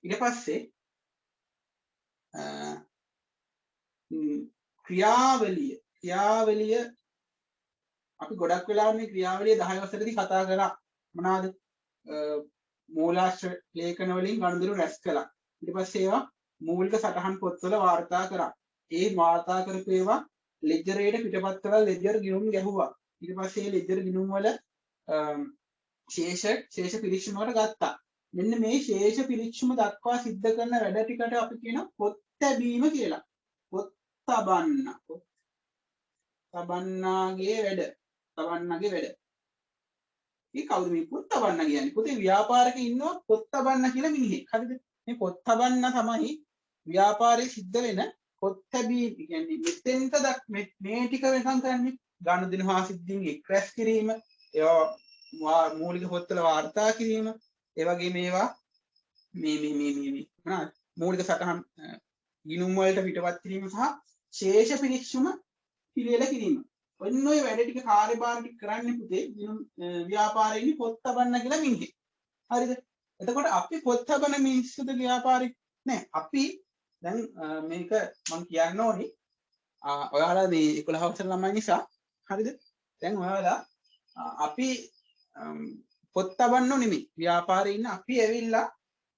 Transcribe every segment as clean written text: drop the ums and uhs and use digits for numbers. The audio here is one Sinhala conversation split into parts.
ඊට පස්සේ ක්‍රියාවලිය අපි ගොඩක් වෙලා මේ ක්‍රියාවලිය 10 වසරේදී කතා කරා මොනවාද මූලාශ්‍ර ලේඛන වලින් ගනුදෙනු රැස් කළා ඊට පස්සේ ඒවා මූලික සටහන් පොත්වල වාර්තා කරා ඒ වාර්තා කරපු ඒවා ලෙජරේට පිටපත් කරලා ලෙජර් ගිණුම් ගැහුවා ඊට පස්සේ මේ ලෙජර් ගිණුම් වල ශේෂ පිරික්සුම වලට ගත්තා මෙන්න මේ ශේෂ පිරික්සුම දක්වා සිද්ධ කරන වැඩ ටිකට අපි කියන පොත් තැබීම කියලා පොත් තබන්නාගේ වැඩ මේ කවුද මේ පොත් තබන්න කියන්නේ පොතේ ව්‍යාපාරික ඉන්නවා පොත් තබන්න කියලා මිනිහෙක් හරිද මේ පොත් තබන්න තමයි ව්‍යාපාරයේ සිද්ධ වෙන පොත් තැබීම කියන්නේ මෙතෙන්ට මේ ටික වෙනකන් කරන්නේ ගනුදෙනු හා සිද්ධීන් එක් රැස් කිරීම ඒවා මූලික පොත්වල වාර්තා කිරීම ඒ වගේ මේවා මේ මොනවාද මූලික සටහන් ගිණුම් වලට පිටපත් කිරීම සහ ශේෂ පිරික්සුම පිළියෙල කිරීම ඔන්න ඔය වැඩ ටික කාර්යභාර ටික කරන්නේ පුතේ ව්‍යාපාරයේ ඉන්නේ පොත් තබන්න කියලා මිනිහෙක් හරිද එතකොට අපි පොත් තබන මිනිස්සුද ව්‍යාපාරික නෑ අපි දැන් මේක මම කියන්න ඕනේ ඔයාලා මේ 11 වසර ළමයි නිසා හරිද දැන් ඔයාලා අපි පොත් තබන්නෝ නෙමෙයි ව්‍යාපාරයේ ඉන්න අපි ඇවිල්ලා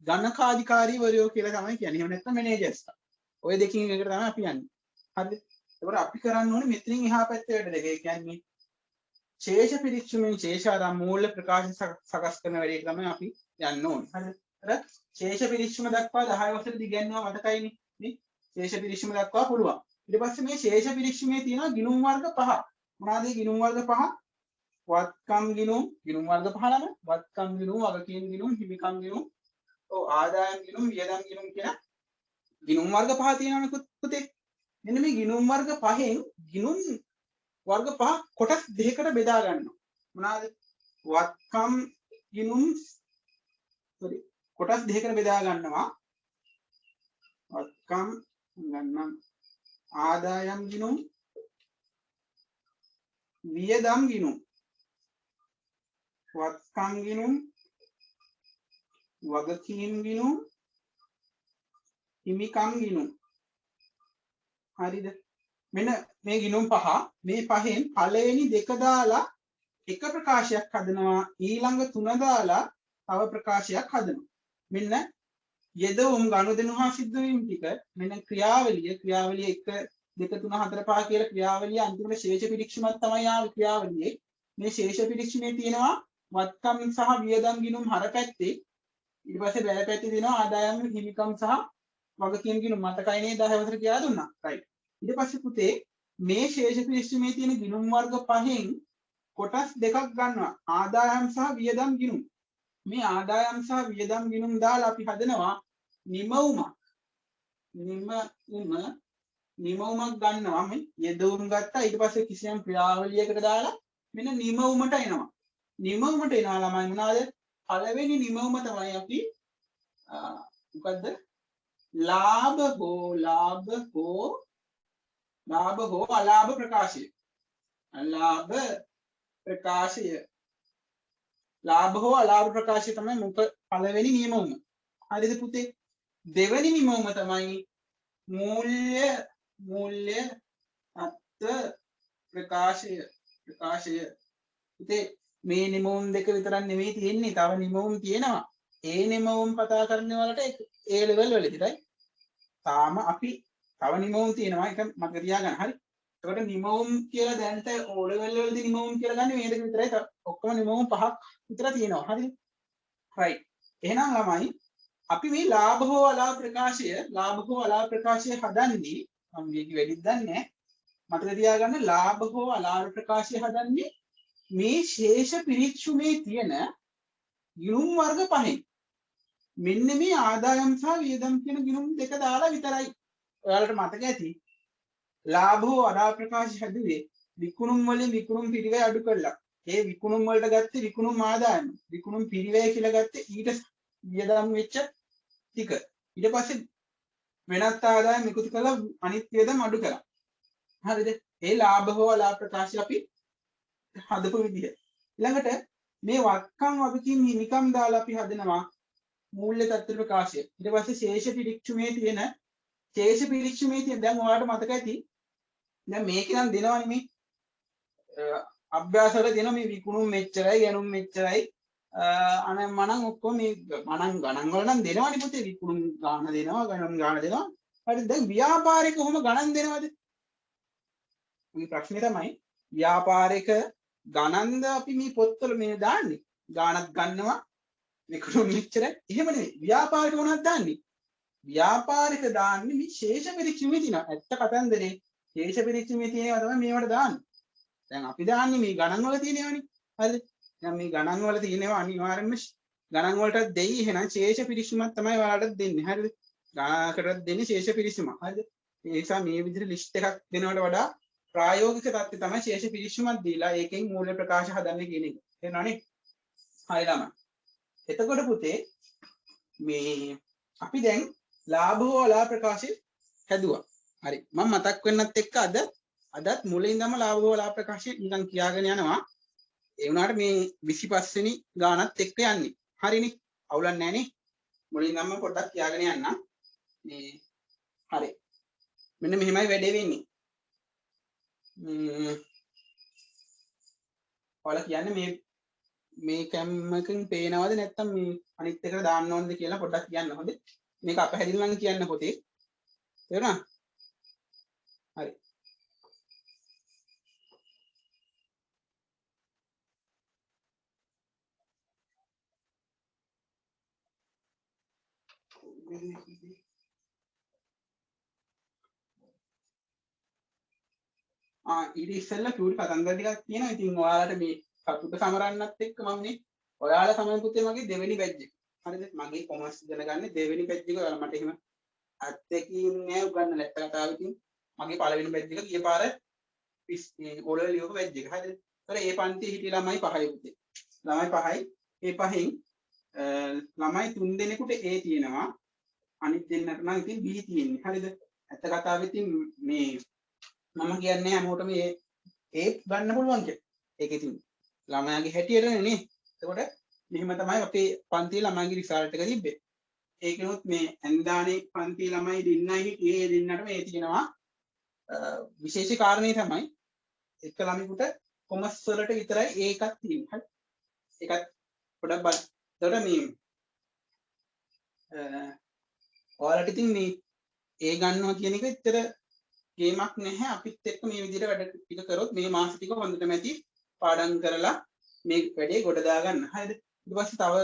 ගණකාධිකාරීවරයෝ කියලා තමයි කියන්නේ එහෙම නැත්නම් මැනේජර්ස්ලා ඔය දෙකින් එකට තමයි අපි යන්නේ හරිද ඒකට අපි කරන්න ඕනේ මෙතනින් එහා පැත්තේ වැඩ දෙක. ඒ කියන්නේ ශේෂ පිරික්සුමෙන් ශේෂ ආරම් මූල්‍ය ප්‍රකාශ සකස් කරන වැඩේ තමයි අපි යන්න ඕනේ. හරිද? අර ශේෂ පිරික්සුම දක්වා 10 වසරේදී ඉගෙනනවා මතකයිනේ. නේ? ශේෂ පිරික්සුම දක්වා පුළුවන්. ඊට පස්සේ මේ ශේෂ පිරික්සුමේ තියෙනවා ගිණුම් වර්ග පහ. මොනවාද මේ ගිණුම් වර්ග පහ? වත්කම් ගිණුම් වර්ග පහ නම වත්කම් ගිණුම්, වගකීම් ගිණුම්, හිමිකම් ගිණුම්, ආදායම් ගිණුම්, වියදම් ගිණුම් කියලා ගිණුම් වර්ග පහ තියෙනවානේ පුතේ. මෙන්න මේ ගිණුම් වර්ග පහෙන් ගිණුම් වර්ග පහ කොටස් දෙකකට බෙදා ගන්නවා මොනවාද වත්කම් ගිණුම් කොටස් දෙකකට බෙදා ගන්නවා වත්කම් ගන්නම් ආදායම් ගිණුම් වියදම් ගිණුම් වත්කම් ගිණුම් වගකීම් ගිණුම් හිමිකම් ගිණුම් හරිද මෙන්න මේ ගිණුම් පහ මේ පහෙන් පළවෙනි දෙක දාලා එක ප්‍රකාශයක් හදනවා ඊළඟ තුන දාලා තව ප්‍රකාශයක් හදනවා මෙන්න යෙදවුම් ගනුදෙනු හා සිද්ධ වීම ටික මෙන්න ක්‍රියාවලිය 1 2 3 4 5 කියලා ක්‍රියාවලිය අන්තිමට ශේෂ පිරික්සුමක් තමයි ආවේ ක්‍රියාවලියේ මේ ශේෂ පිරික්සුමේ තියෙනවා වත්කම් සහ වියදම් ගිණුම් හර පැත්තේ ඊට පස්සේ බැල පැත්තේ තියෙනවා ආදායම් හිමිකම් සහ වගකීම් ගිණුම් මතකයි නේද 10 වසර කියලා දුන්නා රයිට් ඊට පස්සේ පුතේ මේ ශේෂ පිරික්සුමේ තියෙන ගිණුම් වර්ග පහෙන් කොටස් දෙකක් ගන්නවා ආදායම් සහ වියදම් ගිණුම් මේ ආදායම් සහ වියදම් ගිණුම් දාලා අපි හදනවා නිමවුමක් නිමවුමක් ගන්නවා මේ යෙදවුම් ගත්තා ඊට පස්සේ කිසියම් ක්‍රියාවලියකට දාලා මෙන්න නිමවුමට එනවා නිමවුමට එනවා ළමයි මොනවාද පළවෙනි නිමවුම තමයි අපි මොකද්ද ලාභ හෝ අලාභ ප්‍රකාශය ලාභ හෝ අලාභ ප්‍රකාශය තමයි මුක පළවෙනි නිමවුම හරිද පුතේ දෙවෙනි නිමවුම තමයි මූල්‍ය තත්ත්ව ප්‍රකාශය පුතේ මේ නිමවුම් දෙක විතරක් නෙවෙයි තියෙන්නේ තව නිමවුම් තියෙනවා ඒ නිමවුම් කතා කරන වලට ඒ ලෙවල් වලදී right තාම අපි තව නිමවුම් තියෙනවා ඒක මතක තියාගන්න හරි එතකොට නිමවුම් කියලා දැනට ඕ ලෙවල් වලදී නිමවුම් කියලා ගන්න මේ දෙක විතරයි ඔක්කොම නිමවුම් පහක් විතර තියෙනවා හරිද right එහෙනම් ළමයි අපි මේ ලාභ හෝ අලාභ ප්‍රකාශය හදන්නේ මම මේක වැඩිද දන්නේ මතක තියාගන්න ලාභ හෝ අලාභ ප්‍රකාශය හදන්නේ මේ ශේෂ පිරික්සුමේ තියෙන ගිණුම් වර්ග පහෙන් මෙන්න මේ ආදායම් සහ වියදම් කියන ගිණුම් දෙක දාලා විතරයි ඔයාලට මතක ඇති ලාභ හෝ අලාභ ප්‍රකාශය හැදුවේ විකුණුම් වලින් විකුණුම් පිරිවැය අඩු කරලා ඒ විකුණුම් වලට ගත්තේ විකුණුම් ආදායම විකුණුම් පිරිවැය කියලා ගත්තේ ඊට වියදම් වෙච්ච ටික ඊට පස්සේ වෙනත් ආදායම් එකතු කරලා අනිත් වියදම් අඩු කරා හරිද ඒ ලාභ හෝ අලාභ ප්‍රකාශය අපි හදපු විදිහ ඊළඟට මේ වත්කම් වගකීම් හිමිකම් දාලා අපි හදනවා මූල්‍ය තත්ත්ව ප්‍රකාශය. ඊට පස්සේ ශේෂ පිරික්සුමේ තියෙන දැන් ඔයාලට මතක ඇති. දැන් මේක නම් දෙනවනේ මේ අභ්‍යාස වල දෙන මේ විකුණුම් මෙච්චරයි ගණුම් මෙච්චරයි මනං ඔක්කොම මේ ගණන් වල නම් දෙනවනේ පුතේ විකුණුම් ගාණ දෙනවා ගණන් ගාණ දෙනවා. හරි දැන් ව්‍යාපාරික කොහොම ගණන් දෙනවද? මේ ප්‍රශ්නේ තමයි ව්‍යාපාරික ගණන්ද අපි මේ පොත්වල මේ දාන්නේ. ගාණක් ගන්නවා විකුණුම් මෙච්චරයි. එහෙම නෙවෙයි. ව්‍යාපාරික මොනවද දාන්නේ? ව්‍යාපාරික දාන්නේ මේ ශේෂ පිරික්සීමේ තියෙනවා. ඇත්ත කතන්දරේ ශේෂ පිරික්සීමේ තියෙනවා තමයි මේවට දාන්නේ. දැන් අපි දාන්නේ මේ ගණන් වල තියෙනවනේ. හරිද? දැන් මේ ගණන් වල තියෙනවා අනිවාර්යයෙන්ම ගණන් වලට දෙයි එහෙනම් ශේෂ පිරික්සීමක් තමයි ඔයාලට දෙන්නේ. හරිද? ගණනකටත් දෙන්නේ ශේෂ පිරික්සීමක්. හරිද? ඒ නිසා මේ විදිහට ලිස්ට් එකක් දෙනවට වඩා ප්‍රායෝගික தත්ත්වය තමයි ශේෂ පිරික්සීමක් දීලා ඒකෙන් මූල්‍ය ප්‍රකාශ හදන්න කියන එක. තේරුණානේ? හරි ළමයි. එතකොට පුතේ මේ අපි දැන් ලාභ හෝ අලාභ ප්‍රකාශය හැදුවා. හරි. මම මතක් වෙන්නත් එක්ක අදත් මුලින්දම ලාභ හෝ අලාභ ප්‍රකාශය නිකන් කියාගෙන යනවා. ඒ වුණාට මේ 25 වෙනි ගානත් එක්ක යන්නේ. හරිනේ. අවුලක් නැහැ නේ. මුලින්දම පොඩ්ඩක් කියාගෙන යන්න. මේ හරි. මෙන්න මෙහෙමයි වැඩේ වෙන්නේ. ඔයාලා කියන්නේ මේ කැම්මකින් පේනවද නැත්නම් මේ අනිත් එකට දාන්න ඕනද කියලා පොඩ්ඩක් කියන්න. හොඳේ. මේක අපහැදිලා නම් කියන්න පොතේ. තේරුණා? හරි. ඊට ඉස්සෙල්ලා චූටි කතන්දර ටිකක් තියෙනවා. ඉතින් ඔයාලට මේ සතුට සමරන්නත් එක්ක මම මේ ඔයාලා තමයි පුතේ මගේ දෙවෙනි බැච් එක. හරිද? මගේ කොමර්ස් දැනගන්නේ දෙවෙනි බැච් එක. ඔයාලා මට එහෙම අත්දැකීම් නෑ උගන්නලා ඇත්ත කතාවකින්. මගේ පළවෙනි බැච් එක ගිය පාර ඕලෙවල් ලියපු බැච් එක. හරිද? ඒතර ඒ පන්තියේ හිටිය ළමයි 5යි පුතේ. ළමයි 5යි. ඒ පහෙන් ළමයි 3 දෙනෙකුට A තියෙනවා. අනිත් දෙන්නට නම් ඉතින් B තියෙන්නේ. හරිද? ඇත්ත කතාවෙ ඉතින් මේ මම කියන්නේ හැමෝටම ඒ ගන්න පුළුවන් කියලා. ඒක ඉතින් ළමයාගේ හැටියටනේ නේ. එතකොට මෙහෙම තමයි අපේ පන්තියේ ළමයිගේ රිසල්ට් එක තිබ්බේ. ඒකනොත් මේ ඇන්දානේ පන්තියේ ළමයි දෙන්නයි හිටියේ. ඒ දෙන්නටම ඒ තියෙනවා විශේෂ කාරණේ තමයි එක ළමයෙකුට කොමර්ස් වලට විතරයි ඒකක් තියෙන්නේ. හරි. ඒකත් පොඩක් බලන්න. එතකොට මේ ඔයාලට ඉතින් මේ ඒ ගන්නවා කියන එක ඇත්තට ගේමක් නැහැ. අපිත් එක්ක මේ විදිහට වැඩ ටික කරොත් මේ මාස ටික හොඳටම ඇති පාඩම් කරලා මේ වැඩේ ගොඩ දාගන්න. හරිද? ඊට පස්සේ තව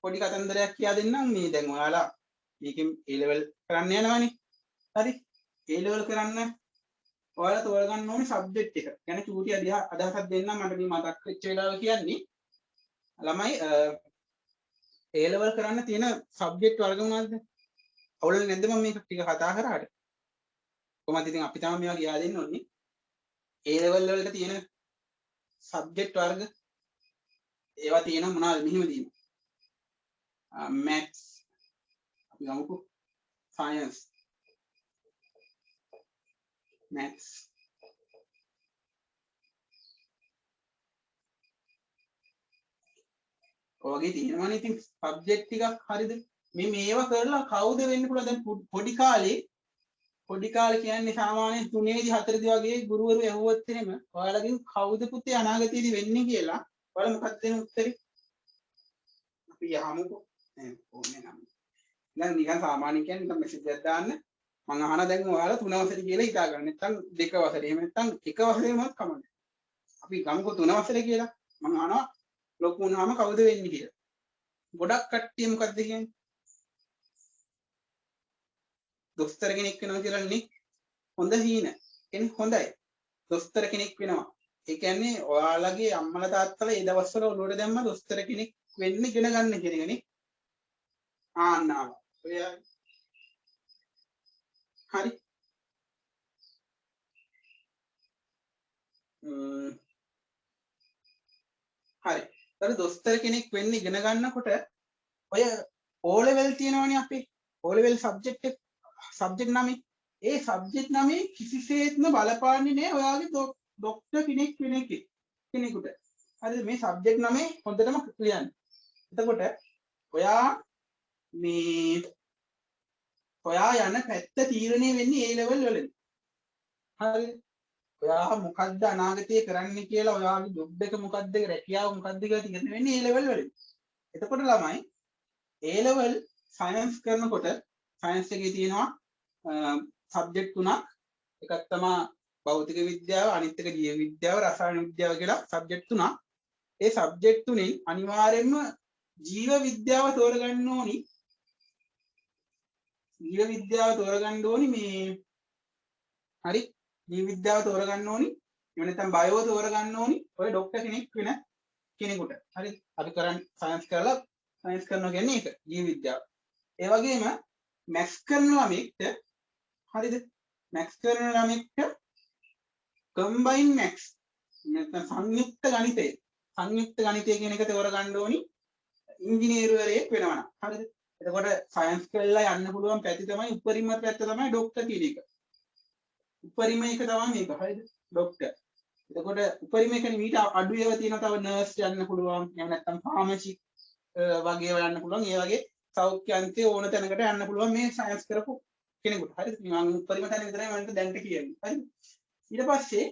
පොඩි කතන්දරයක් කියා දෙන්නම්. මේ දැන් ඔයාලා මේකෙන් A level කරන්න යනවනේ. හරි? A level කරන්න ඔයාලා තෝරගන්න ඕනේ සබ්ජෙක්ට් එක. يعني චූටි අදහසක් දෙන්නම් මට මේ මතක් වෙච්ච වෙලාව කියන්නේ. ළමයි A level කරන්න තියෙන සබ්ජෙක්ට් වර්ග මොනවද? අවුල නැද්ද මම මේක ටික කතා කරාට? කොහොමද ඉතින් අපි තමයි මේවා ගියා දෙන්න ඕනේ. A level වලට තියෙන සබ්ජෙක්ට් වර්ග ඒවා තියෙන මොනවද මෙහෙම තියෙනවා. maths අපි ගමුකෝ science maths ඔයගේ තියෙනවනේ ඉතින් සබ්ජෙක්ට් ටිකක් හරිද? මේවා කරලා කවුද වෙන්න පුළුවන් දැන් පොඩි කාලේ කියන්නේ සාමාන්‍යයෙන් 3 දී 4 දී වගේ ගුරුවරු ඇහුවොත් එහෙම ඔයාලගෙන් කවුද පුතේ අනාගතයේදී වෙන්නේ කියලා ඔයාලා මොකක්ද දෙන උත්තරේ? අපි යහමුකෝ නෑ ඕනේ නම් දැන් නිකන් සාමාන්‍ය කියන්නේ නිකන් මෙසේජ් එකක් දාන්න මම අහන දැන් ඔයාලා 3 වසරේ කියලා හිතා ගන්න නැත්නම් 2 වසරේ එහෙම නැත්නම් 1 වසරේමත් කමන්නේ අපි ගමුකෝ 3 වසරේ කියලා මම අහනවා ලොකු වුණාම කවුද වෙන්නේ කියලා ගොඩක් කට්ටිය මොකද්ද කියන්නේ දොස්තර කෙනෙක් වෙනවා කියලා නේ හොඳ හීන කියන්නේ හොඳයි දොස්තර කෙනෙක් වෙනවා ඒ කියන්නේ ඔයාලගේ අම්මලා තාත්තලා ඒ දවස්වල ඔළුවට දැම්ම දොස්තර කෙනෙක් වෙන්න ඉගෙන ගන්න කියන එකනේ ආන්නාව ඔය හරි හරි ඊට දොස්තර කෙනෙක් වෙන්න ඉගෙන ගන්නකොට ඔය O level තියෙනවනේ අපේ O level සබ්ජෙක්ට් නමේ ඒ සබ්ජෙක්ට් නමේ කිසිසේත්ම බලපාන්නේ නැහැ ඔයාගේ ડોක්ටර් කෙනෙක් වෙන කෙනෙකුට හරිද මේ සබ්ජෙක්ට් නමේ හොඳටම ලියන්න එතකොට ඔයා මේ ඔයා යන පැත්ත තීරණය වෙන්නේ A level වලදී. හරිද? ඔයා මොකද්ද අනාගතයේ කරන්න කියලා ඔයාගේ ජොබ් එක මොකද්ද රැකියාව මොකද්ද කියලා තීරණය වෙන්නේ A level වලදී. එතකොට ළමයි A level සයන්ස් කරනකොට සයන්ස් එකේ තියෙනවා සබ්ජෙක්ට් තුනක්. එකක් තමයි භෞතික විද්‍යාව, අනිත් එක ජීව විද්‍යාව, රසායන විද්‍යාව කියලා සබ්ජෙක්ට් තුනක්. ඒ සබ්ජෙක්ට් තුනෙන් අනිවාර්යයෙන්ම ජීව විද්‍යාව තෝරගන්න ඕනි. ජීව විද්‍යාව තෝරගන්න ඕනි මේ හරි ජීව විද්‍යාව තෝරගන්න ඕනි. එහෙම නැත්නම් බයෝ තෝරගන්න ඕනි. ඔය ડોක්ටර් කෙනෙක් වෙන කෙනෙකුට. හරි අපි කරන්නේ සයන්ස් කරලා සයන්ස් කරනවා කියන්නේ ඒක ජීව විද්‍යාව. ඒ වගේම මැක්ස් කරන ළමෙක්ට හරිද? මැක්ස් කරන ළමෙක්ට කම්බයින් මැක්ස් නැත්නම් සංයුක්ත ගණිතය. සංයුක්ත ගණිතය කියන එක තෝරගන්න ඕනි ඉංජිනේරුවරයෙක් වෙනවා නම්. හරිද? එතකොට සයන්ස් කරලා යන්න පුළුවන් පැති තමයි උපරිම පැත්ත තමයි ડોක්ටර් කියන එක. උපරිම එක තමයි මේක. හරිද? ડોක්ටර්. එතකොට උපරිම එකනේ මීට අඩු ඒවා තියෙනවා තව නර්ස් යන්න පුළුවන්. එහෙම නැත්නම් ෆාමසි වගේ ඒවා යන්න පුළුවන්. ඒ වගේ සෞඛ්‍ය අන්තයේ ඕන තැනකට යන්න පුළුවන් මේ සයන්ස් කරපු කෙනෙකුට. හරිද? මම උපරිම තැන විතරයි මම දැන්ට කියන්නේ. හරිද? ඊට පස්සේ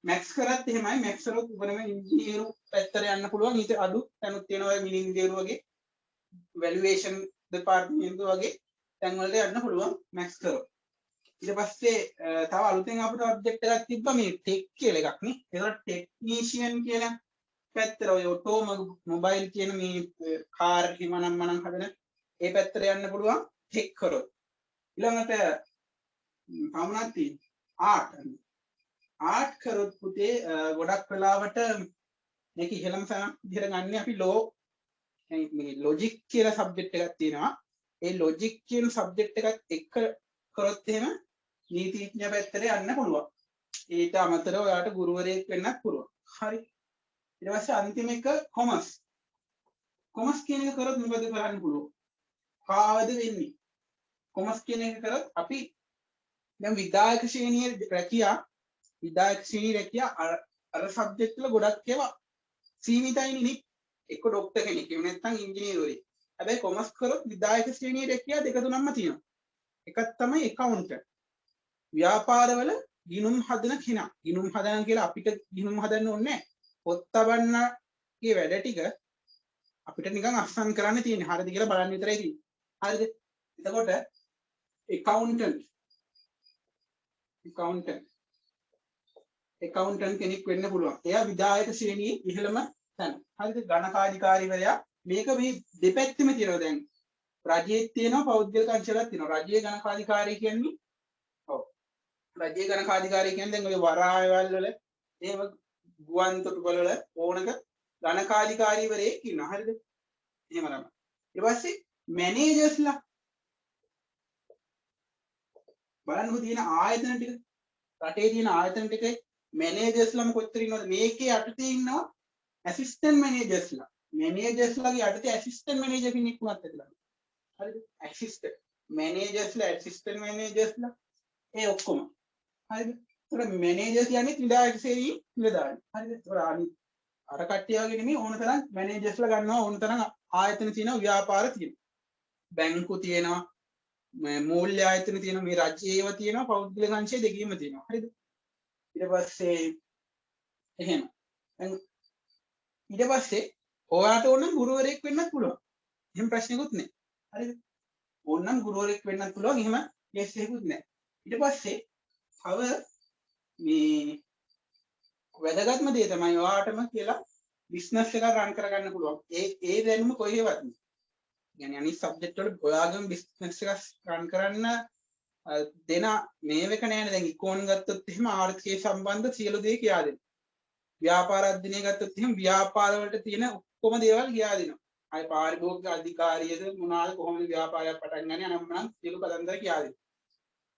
මැක්ස් කරත් එහෙමයි. මැක්ස් කරොත් උපරිම ඉංජිනේරු පැත්තට යන්න පුළුවන්. ඊට අඩු තැනුත් තියෙනවා මිනි ඉංජිනේරු වගේ වැලුවේෂන් දෙපාර්තමේන්තුව වගේ තැන් වලට යන්න පුළුවන් මැක්ස් කරොත්. ඊට පස්සේ තව අලුතෙන් අපිට ඔබ්ජෙක්ට් එකක් තිබ්බා මේ ටෙක් කියලා එකක් නේ. ඒකට ටෙක්නීෂියන් කියලා පැත්තට ඔය ඔටෝ මොබයිල් කියන මේ කාර් හිමනම් මනම් හදන ඒ පැත්තට යන්න පුළුවන් ටෙක් කරොත්. ඊළඟට පමණක් තියෙන ආර්ට් කරොත් පුතේ ගොඩක් වෙලාවට මේක ඉහළම විදිහට ගන්න අපි මේ ලොජික් කියලා සබ්ජෙක්ට් එකක් තියෙනවා. ඒ ලොජික් කියන සබ්ජෙක්ට් එකත් එක්ක කරොත් එහෙම නීතිඥ පැත්තට යන්න පුළුවන්. ඊට අමතරව ඔයාලට ගුරුවරයෙක් වෙන්නත් පුළුවන්. හරි. ඊට පස්සේ අන්තිම එක කොමර්ස්. කොමර්ස් කියන එක කරොත් මොකද කරන්න පුළුවන්? කාවද වෙන්නේ? කොමර්ස් කියන එක කරොත් අපි දැන් විදායක ශ්‍රේණියේ රැකියා විදායක ශ්‍රේණියේ රැකියා අර සබ්ජෙක්ට් වල ගොඩක් ඒවා සීමිතයිනේ නේ. එක්ක ડોක්ටර් කෙනෙක් එහෙම නැත්නම් ඉංජිනේරුවෙක්. හැබැයි කොමර්ස් කරොත් විදායක ශ්‍රේණියේ රැකියා දෙක තුනක්ම තියෙනවා. එකක් තමයි ඇකවුන්ටන්ට්. ව්‍යාපාරවල ගිණුම් හදන කෙනා. ගිණුම් හදන කියලා අපිට ගිණුම් හදන්න ඕනේ නැහැ. පොත් තබන්නගේ වැඩ ටික අපිට නිකන් අස්සන් කරන්න තියෙන්නේ. හරිද කියලා බලන්න විතරයි තියෙන්නේ. හරිද? එතකොට ඇකවුන්ටන්ට් කෙනෙක් වෙන්න පුළුවන්. එයා විදායක ශ්‍රේණියේ ඉහළම තැන. හරිද? ගණකාධිකාරීවරයා මේක මේ දෙපැත්තෙම තියෙනවා දැන්. රජයේ තියෙනවා පෞද්ගලික අංශවලත් තියෙනවා. රජයේ ගණකාධිකාරී කියන්නේ ඔව්. රජයේ ගණකාධිකාරී කියන්නේ දැන් ඔය වරායවල් වල එහෙම ගුවන් තොටුපළ වල ඕනක ගණකාධිකාරීවරයෙක් ඉන්නවා. හරිද? එහෙම තමයි. ඊට පස්සේ මැනේජර්ස්ලා බලන්නකො තියෙන ආයතන ටික රටේ තියෙන ආයතන ටිකේ මැනේජර්ස්ලාම කොච්චර ඉන්නවද? මේකේ යටතේ ඉන්නවා ඇසිස්ටන්ට් මැනේජර්ස්ලා. මැනේජර්ස්ලාගේ යටතේ ඇසිස්ටන්ට් මැනේජර් කෙනෙක් වුණත් ඇතිලා. හරිද? ඇසිස්ටන්ට් මැනේජර්ස්ලා ඇසිස්ටන්ට් මැනේජර්ස්ලා ඒ ඔක්කොම. හරිද? ඒතර මැනේජර් කියන්නේ විදායක ශ්‍රේණියේ නිලධාරි. හරිද? ඒතර අර කට්ටිය වගේ නෙමෙයි ඕන තරම් මැනේජර්ස්ලා ගන්නවා ඕන තරම් ආයතන තියෙනවා ව්‍යාපාර තියෙනවා. බැංකු තියෙනවා මූල්‍ය ආයතන තියෙනවා මේ රජයේ ඒවා තියෙනවා පෞද්ගලික අංශය දෙකීම තියෙනවා. හරිද? ඊට පස්සේ එහෙම. ඊට පස්සේ ඔයාට ඕනම් ගුරුවරයෙක් වෙන්නත් පුළුවන්. එහෙම ප්‍රශ්නකුත් නැහැ. හරිද? ඕනම් ගුරුවරයෙක් වෙන්නත් පුළුවන්. එහෙම කේස් එකකුත් නැහැ. ඊට පස්සේ තව මේ වැදගත්ම දේ තමයි ඔයාටම කියලා බිස්නස් එක රන් කරගන්න පුළුවන්. ඒ දැනුම කොහේවත් නෑ. يعني අනිත් සබ්ජෙක්ට් වල ඔයාගම බිස්නස් එක රන් කරන්න දෙන මේවක නෑනේ. දැන් ඉකෝන් ගත්තොත් එහෙම ආර්ථිකය සම්බන්ධ සියලු දේ කියා දෙනවා. ව්‍යාපාර අධ්‍යයනය ගත්තොත් එහෙම ව්‍යාපාර වලට තියෙන ඔක්කොම දේවල් කියා දෙනවා. අය පාරිභෝගික අධිකාරියද මොනවාද කොහොමද ව්‍යාපාරයක් පටන් ගන්නේ අනම්මනම් සියලු කතන්දර කියා දෙනවා.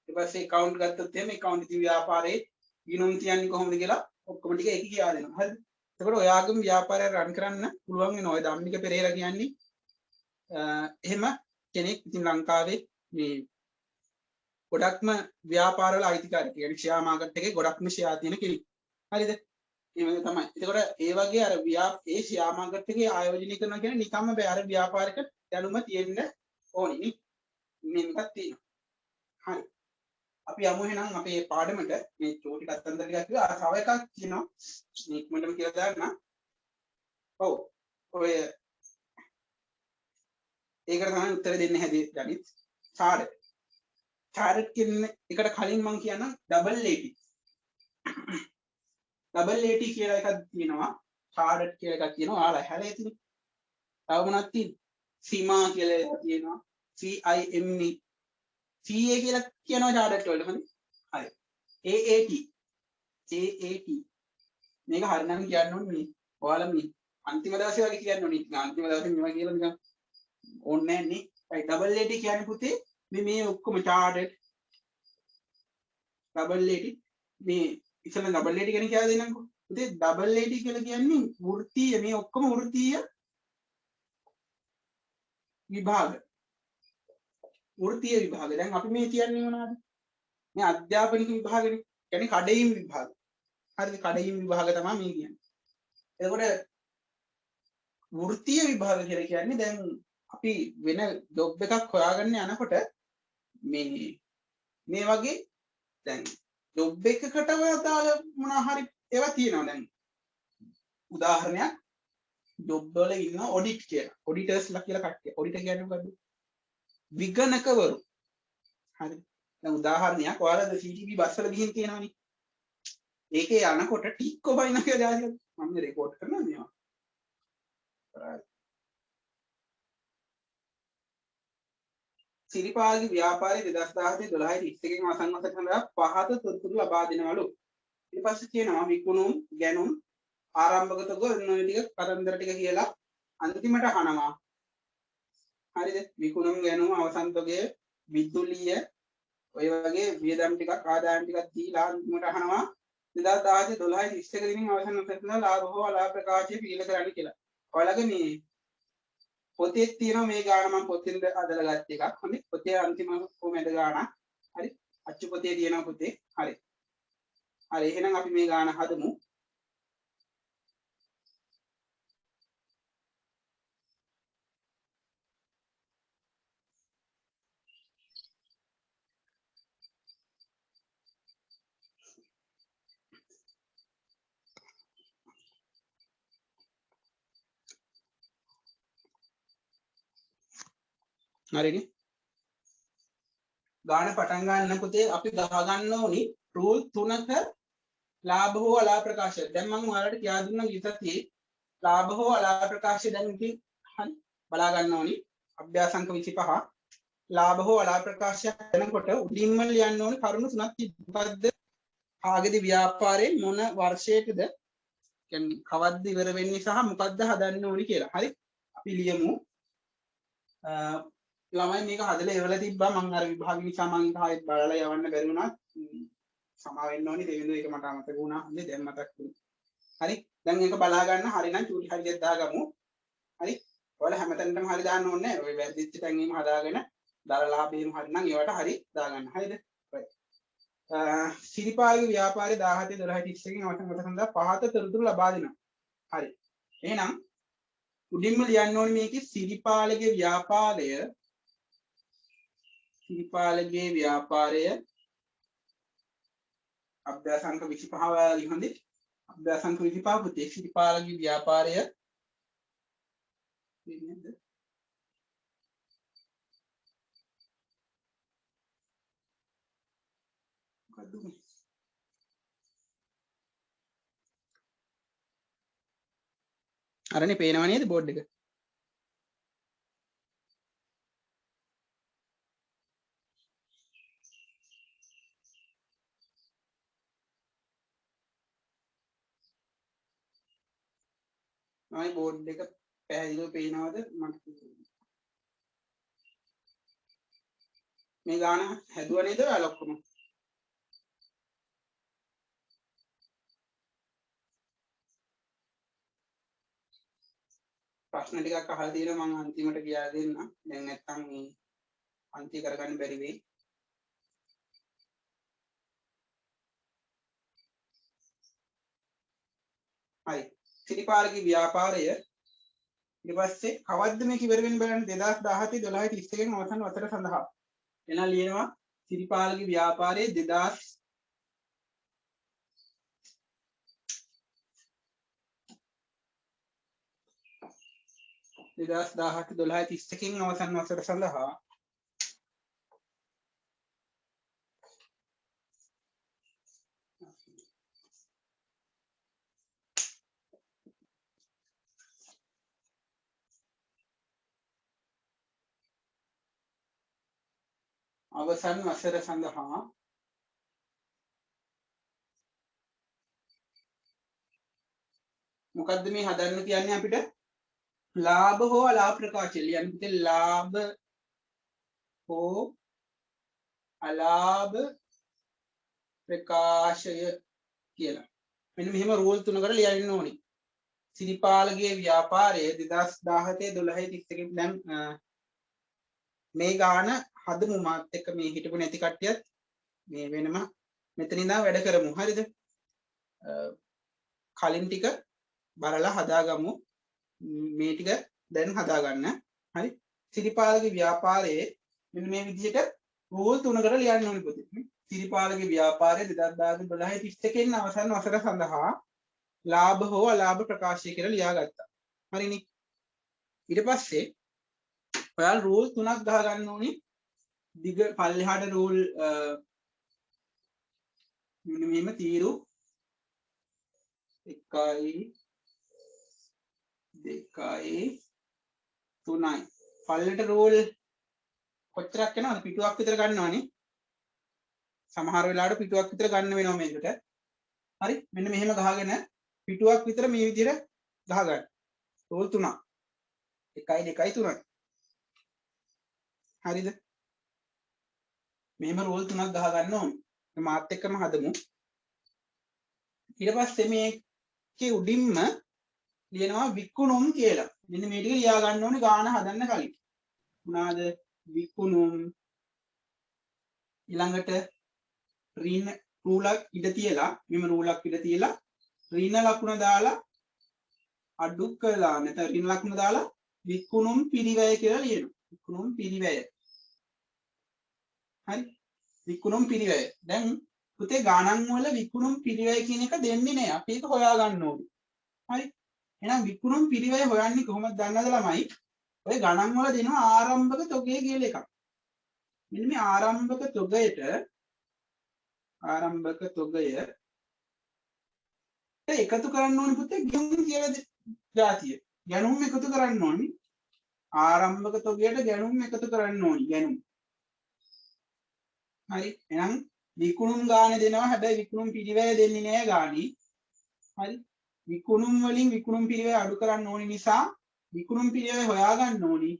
ඊට පස්සේ account ගත්තොත් එහෙම account ඉතින් ව්‍යාපාරේ ගිණුම් තියන්නේ කොහොමද කියලා ඔක්කොම ටික ඒක කියා දෙනවා. හරිද? එතකොට ඔයාගම ව්‍යාපාරය රන් කරන්න පුළුවන් වෙනවා. ඔය ධම්මික පෙරේරා කියන්නේ එහෙම කෙනෙක් ඉතින් ලංකාවේ මේ ගොඩක්ම ව්‍යාපාරවල අයිතිකාරයෙක්. يعني ෂෙයා මාකට් එකේ ගොඩක්ම ෂෙයා තියෙන කෙනෙක්. හරිද? ඒ වගේ තමයි. එතකොට ඒ වගේ අර ඒ ෂෙයා මාකට් එකේ ආයෝජනය කරනවා කියන්නේ නිකම්ම බෑ. අර ව්‍යාපාරික දැනුම තියෙන්න ඕනි නේ මේකත් තියෙනවා හරි අපි යමු එහෙනම් අපේ පාඩමට මේ චෝටි කතන්දර ටිකක් කිව්වා අර තව එකක් කියනවා මේ ඉක්මනටම කියලා දාන්න ඔව් ඔය ඒකට තමයි උත්තර දෙන්න හැදී ගනිත් චාර්ට් කියන එකට කලින් මම කියන්නම් ඩබල් AT ඩබල් AT කියලා එකක් තියෙනවා චාර්ට් කියලා එකක් තියෙනවා ඔයාලා හැලේ තියෙන තව මොනවද තියෙන්නේ සීමා කියලා එකක් තියෙනවා CIME CA කියලා කියනවා චාර්ට් වලට හරි හරි AAT මේක හරිනම් කියන්න ඕනේ මේ ඔයාලා මේ අන්තිම දවසේ වගේ කියන්න ඕනේ අන්තිම දවසේ මේවා කියලා නිකන් ඕනේ නැහැ නේ ඒ ඩබල් AT කියන්නේ පුතේ මේ ඔක්කොම චාර්ට් ඩබල් AT මේ ඉතල ඩබල් AT කියන්නේ කියලා දෙන්නම්කෝ පුතේ ඩබල් AT කියලා කියන්නේ වෘත්තීය මේ ඔක්කොම වෘත්තීය විභාග වෘත්තීය විභාග දැන් අපි මේ කියන්නේ මොනවද මේ අධ්‍යාපනික විභාගනේ කියන්නේ කඩයිම් විභාග හරිද කඩයිම් විභාග තමයි මේ කියන්නේ එතකොට වෘත්තීය විභාග කියලා කියන්නේ දැන් අපි වෙන ජොබ් එකක් හොයාගන්න යනකොට මේ වගේ දැන් ජොබ් එකකට අදාළ මොනවා හරි ඒවා තියෙනවා දැන් උදාහරණයක් ජොබ් වල ඉන්න ඔඩිට් කියලා ඔඩිටර්ස්ලා කියලා කට්ටිය ඔඩිටර් කියන්නේ මොකද්ද විගණකවරු හරි දැන් උදාහරණයක් ඔයාලා CTV බස් වල ගිහින් තියෙනවනේ ඒකේ යනකොට ටික්කෝ බයින කියලා දාලා මම රෙකෝඩ් කරනවා මේවා සිරිපාගේ ව්‍යාපාරයේ 2017 12 31 මාසන් මාසකට සඳහා පහත තොරතුරු ලබා දෙනවලු ඊට පස්සේ කියනවා විකුණුම් ගැනුම් ආරම්භක තොග ඔය ටික කතන්දර ටික කියලා අන්තිමට අහනවා හරිද විකුණුම් ගැනුම් අවසන් තොගය විදුලිය ඔය වගේ වියදම් ටිකක් ආදායම් ටිකක් දීලා අන්තිමට අහනවා 2017 12 31 දිනින් අවසන් වෙනවා ලාභ හෝ අලාභ ප්‍රකාශය පිළිල කරන්න කියලා. ඔයාලගේ මේ පොතේ තියෙනවා මේ ගාන මම පොතෙන් අදලා ගත්ත එකක්. හරි පොතේ අන්තිම කොමෙද ගාන. හරි අච්චු පොතේ තියෙනවා පොතේ. හරි. හරි එහෙනම් අපි මේ ගාන හදමු. හරිනේ ගාන පටන් ගන්න පුතේ අපි ගහ ගන්න ඕනි රූල් 3ක ලාභ හෝ අලාභ ප්‍රකාශය දැන් මම ඔයාලට කියා දුන්නා ඊටත් ලාභ හෝ අලාභ ප්‍රකාශය දැන් ඉතින් හරි බලා ගන්න ඕනි අභ්‍යාසංක 25 ලාභ හෝ අලාභ ප්‍රකාශය කරනකොට උඩින්ම ලියන්න ඕනි කරුණු 3ක් තිබ්බද ආගදී ව්‍යාපාරයේ මොන වර්ෂයකද කියන්නේ කවද්ද ඉවර වෙන්නේ සහ මොකද්ද හදන්න ඕනි කියලා හරි අපි ලියමු ළමයි මේක හදලා එවලා තිබ්බා මම අර විභාග නිසා මම ආයෙත් බලලා යවන්න බැරි වුණා සමා වෙන්න ඕනි දෙවිඳු ඒක මට අමතක වුණා හරි දැන් මතක් වුණා හරි දැන් මේක බලා ගන්න හරි නම් චූටි හරියට දාගමු හරි ඔයාලා හැමතැනටම හරි දාන්න ඕනේ නැහැ ඔය වැරදිච්ච තැන් එහෙම හදාගෙන දරලාභේම හරි නම් ඒවට හරි දාගන්න හරිද සිරිපාගේ ව්‍යාපාරයේ 17 12 31 අවසන් කොට සඳහා පහත තොරතුරු ලබා දෙනවා හරි එහෙනම් උඩින්ම ලියන්න ඕනේ මේකේ සිරිපාලගේ ව්‍යාපාරය අභ්‍යාසංක 25 වල ලියන්නේ අභ්‍යාසංක 25 පුතේ සිරිපාලගේ ව්‍යාපාරය නේද මොකද්ද මේ අරනේ පේනව නේද බෝඩ් එක මම බෝඩ් එක පැහැදිලිව පේනවද මට මේ ගාන හැදුවා නේද ඔයාලා ඔක්කොම ප්‍රශ්න ටිකක් අහලා තියෙනවා මම අන්තිමට ගියා දෙන්න දැන් නැත්තම් මේ අන්ති කරගන්න බැරි වෙයි හරි සිරිපාලගේ ව්‍යාපාරය ඊට පස්සේ කවද්ද මේක ඉවර වෙන්න බලන්න 2017 12 31 අවසන් වසර සඳහා එනවා ලියනවා සිරිපාලගේ ව්‍යාපාරයේ 2017 12 31 අවසන් වසර සඳහා අවසන් වසර සඳහා මොකද්ද මේ හදන්න කියන්නේ අපිට ලාභ හෝ අලාභ ප්‍රකාශය ලියන්න පුතේ ලාභ හෝ අලාභ ප්‍රකාශය කියලා මෙන්න මෙහෙම රූල් තුනකට ලියන්න ඕනේ සිරිපාලගේ ව්‍යාපාරය 2017 12 31 දැන් මේ ගාන හදමු මාත් එක්ක මේ හිටපු නැති කට්ටියත් මේ වෙනම මෙතන ඉඳන් වැඩ කරමු හරිද කලින් ටික බලලා හදාගමු මේ ටික දැන් හදාගන්න හරි සිරිපාලගේ ව්‍යාපාරයේ මෙන්න මේ විදිහට රූල් තුනකට ලියන්න ඕනේ පුතේ සිරිපාලගේ ව්‍යාපාරයේ 2012 31 අවසන් වසර සඳහා ලාභ හෝ අලාභ ප්‍රකාශය කියලා ලියාගත්තා හරිනේ ඊට පස්සේ ඔයාලා රූල් තුනක් ගහ ගන්න ඕනේ දිග පල්ලෙහාට රූල් මෙන්න මෙහෙම තීරු 1යි 2යි 3යි පල්ලෙට රූල් කොච්චරක් යනවද පිටුවක් විතර ගන්නවනේ සමහර වෙලාවට පිටුවක් විතර ගන්න වෙනවා මේකට හරි මෙන්න මෙහෙම ගහගෙන පිටුවක් විතර මේ විදිහට ගහ ගන්න රූල් 3 1යි 2යි 3යි හරිද මෙහෙම රූල් 3ක් ගහ ගන්න ඕනේ මාත් එක්කම හදමු ඊට පස්සේ මේකේ උඩින්ම ලියනවා විකුණුම් කියලා මෙන්න මේ ටික ලියා ගන්න ඕනේ ගාන හදන්න කලින් මොනවාද විකුණුම් ඊළඟට ඍණ රූලක් ඉඳ තියලා මෙම රූලක් ඉඳ තියලා ඍණ ලකුණ දාලා අඩු කළා නැත්නම් ඍණ ලකුණ දාලා විකුණුම් පිරිවැය කියලා ලියනවා විකුණුම් පිරිවැය හරි විකුණුම් පිරිවැය දැන් පුතේ ගණන් වල විකුණුම් පිරිවැය කියන එක දෙන්නේ නැහැ අපි ඒක හොයා ගන්න ඕනේ හරි එහෙනම් විකුණුම් පිරිවැය හොයන්නේ කොහොමද දන්නවද ළමයි ඔය ගණන් වල දෙනවා ආරම්භක තොගය කියලා එකක් මෙන්න මේ ආරම්භක තොගය එකතු කරන්න ඕනේ පුතේ ගැණුම් කියලා જાතිය ගැණුම් එකතු කරන්න ඕනේ ආරම්භක තොගයට ගැණුම් එකතු කරන්න ඕනේ ගැණුම් හරි එහෙනම් විකුණුම් ගාන දෙනවා හැබැයි විකුණුම් පිරිවැය දෙන්නේ නැහැ ගානි හරි විකුණුම් වලින් විකුණුම් පිරිවැය අඩු කරන්න ඕනි නිසා විකුණුම් පිරිවැය හොයා ගන්න ඕනි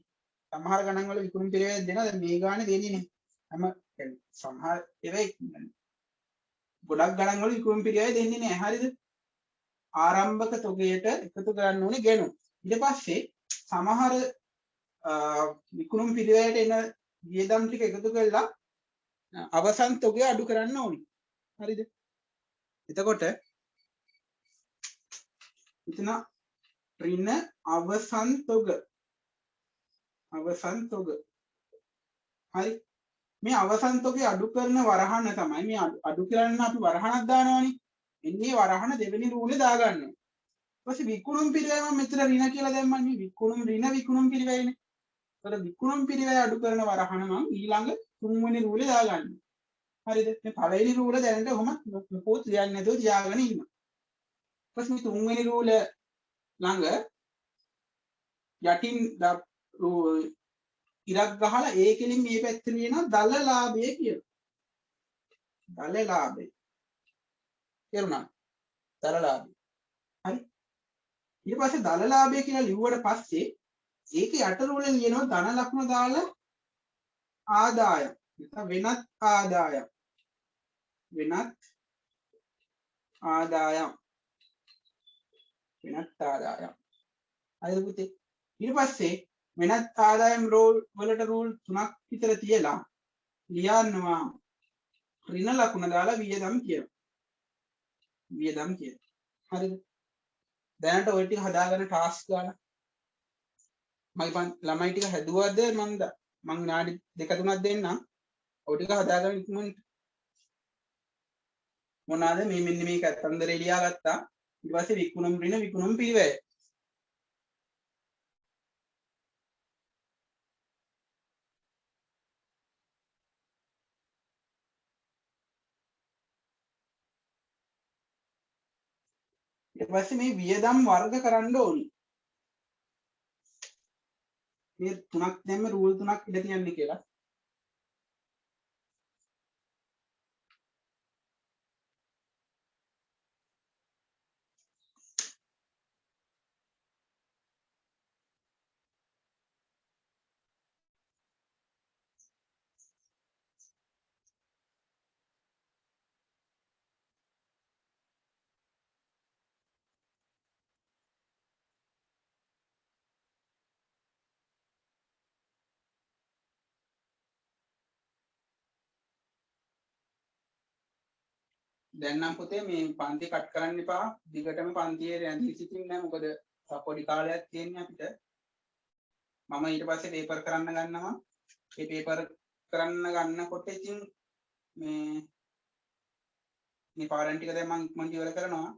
සමහර ගණන් වල විකුණුම් පිරිවැය දෙනවා දැන් මේ ගානේ දෙන්නේ නැහැ හැම සමහර ඒවා ගොඩක් ගණන් වල විකුණුම් පිරිවැය දෙන්නේ නැහැ හරිද ආරම්භක තොගයට එකතු කරන්න ඕනේ ගැණුම් ඊට පස්සේ සමහර විකුණුම් පිරිවැයට එන වියදම් ටික එකතු කරලා අවසන් තොගය අඩු කරන්න ඕනි හරිද එතකොට එතන ඍණ අවසන් තොග හරි මේ අවසන් තොගය අඩු කරන වරහන තමයි මේ අඩු කරන්න අපි වරහනක් දානවනේ එන්නේ වරහන දෙවෙනි රූලේ දාගන්නවා ඊට පස්සේ විකුණුම් පිරිවැය මම මෙතන ඍණ කියලා දැම්මන්නේ විකුණුම් ඍණ විකුණුම් පිරිවැයනේ ඒතර විකුණුම් පිරිවැය අඩු කරන වරහන මම ඊළඟ තුන්වෙනි රූලේ දාගන්න හරිද මේ පළවෙනි රූල දැනට ඔහොම මොකෝත් ලියන්නේ නැතුව තියාගෙන ඉන්න ඊපස්සේ මේ තුන්වෙනි රූල ළඟ යටින් ඉරක් ගහලා ඒකෙලින් මේ පැත්තට ලියනවා දල ලාභය කියලා දල ලාභය තේරුණා දල ලාභය හරි ඊට පස්සේ දල ලාභය කියලා ලිව්වට පස්සේ ඒකේ යට රූලෙන් ලියනවා ධන ලකුණ දාලා ආදායම් නැත්නම් වෙනත් ආදායම් හරිද පුතේ ඊට පස්සේ වෙනත් ආදායම් රූල් වලට රූල් 3ක් විතර තියලා ලියන්නවා ඍණ ලකුණ දාලා වියදම් කියලා හරිද දැනට ඔය ටික හදාගන්න ටාස්ක් ගන්න මගේ ළමයි ටික හැදුවද මන්ද මං විනාඩි දෙක තුනක් දෙන්නම් ඔය ටික හදාගන්න ඉක්මනට මොනවාද මේ මෙන්න මේ කතන්දරේ ලියා ගත්තා ඊට පස්සේ විකුණුම් ඍණ විකුණුම් පිරිවැය ඊට පස්සේ මේ වියදම් වර්ග කරන්න ඕනි මේ තුනක් දැම්ම රූල් තුනක් ඉඳ තියන්නේ කියලා දැන් නම් පුතේ මේ පන්ති කට් කරන්න එපා දිගටම පන්තියේ රැඳී සිටින්න මොකද පොඩි කාලයක් තියෙන්නේ අපිට මම ඊට පස්සේ පේපර් කරන්න ගන්නවා ඒ පේපර් කරන්න ගන්නකොට ඉතින් මේ පාඩම් ටික දැන් මම ඉක්මනට ඉවර කරනවා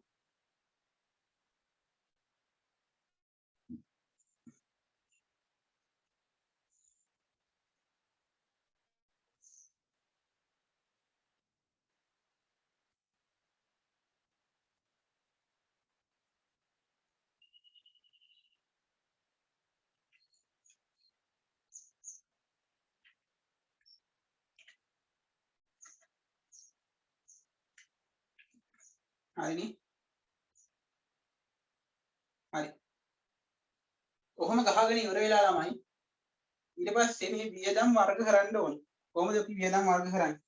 හරිනේ හරි කොහොම ගහගෙන ඉවර වෙලා ළමයි ඊට පස්සේ මේ වියදම් වර්ග කරන්න ඕනේ කොහොමද අපි වියදම් වර්ග කරන්නේ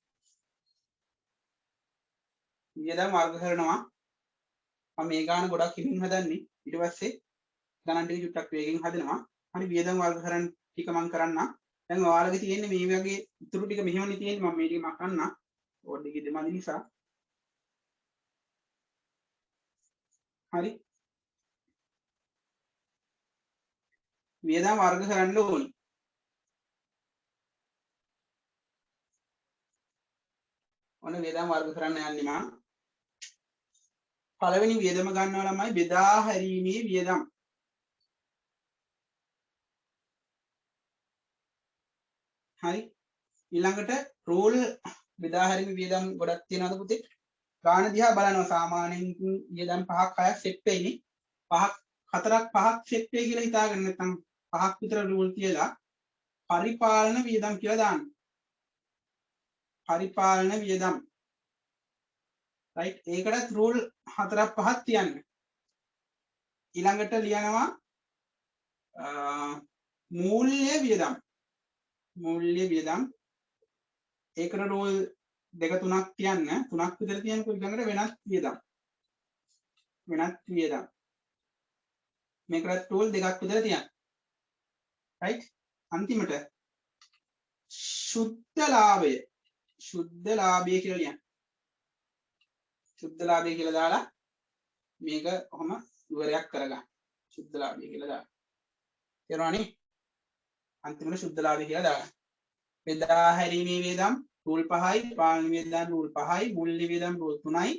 වියදම් වර්ග කරනවා මම මේ ගාන ගොඩක් හිමින් හදන්නේ ඊට පස්සේ ගණන් ටික චුට්ටක් වේගෙන් හදනවා හරි වියදම් වර්ග කරන්න ටික මම කරන්න දැන් ඔයාලගේ තියෙන්නේ මේ වගේ ඉතුරු ටික මෙහෙමනේ තියෙන්නේ මම මේ ටික මකන්න ඕඩ් එකේ දෙමළි නිසා හරි වියදම් වර්ග කරන්න ඕනේ ඔන්න වියදම් වර්ග කරන්න යන්නේ මම පළවෙනි වියදම ගන්නවා ළමයි බෙදා හැරීමේ වියදම් හරි ඊළඟට රූල් බෙදා හැරීමේ වියදම් ගොඩක් තියෙනවද පුතේ ගාන දිහා බලනවා සාමාන්‍යයෙන් වියදම් 5ක් 6ක් සෙට් වෙයිනේ 5ක් 4ක් 5ක් සෙට් වෙයි කියලා හිතාගන්න නැත්නම් 5ක් විතර රූල් තියලා පරිපාලන වියදම් කියලා දාන්න පරිපාලන වියදම් රයිට් ඒකටත් රූල් 4ක් 5ක් තියන්න ඊළඟට ලියනවා මූල්‍ය වියදම් ඒකට රූල් දෙක තුනක් තියන්න තුනක් විතර තියන්නකො ඊළඟට වෙනත් වියදම් මේකට රූල් දෙකක් විතර තියන්න රයිට් අන්තිමට ශුද්ධ ලාභය කියලා ලියන්න ශුද්ධ ලාභය කියලා දාලා මේක කොහොම විවරයක් කරගන්න ශුද්ධ ලාභය කියලා දාන්න තේරුණානේ අන්තිමට ශුද්ධ ලාභය කියලා දාගන්න බෙදා හැරීමේ වියදම් රූල් 5යි පාලන වියදම් රූල් 5යි මූල්‍ය වියදම් රූල් 3යි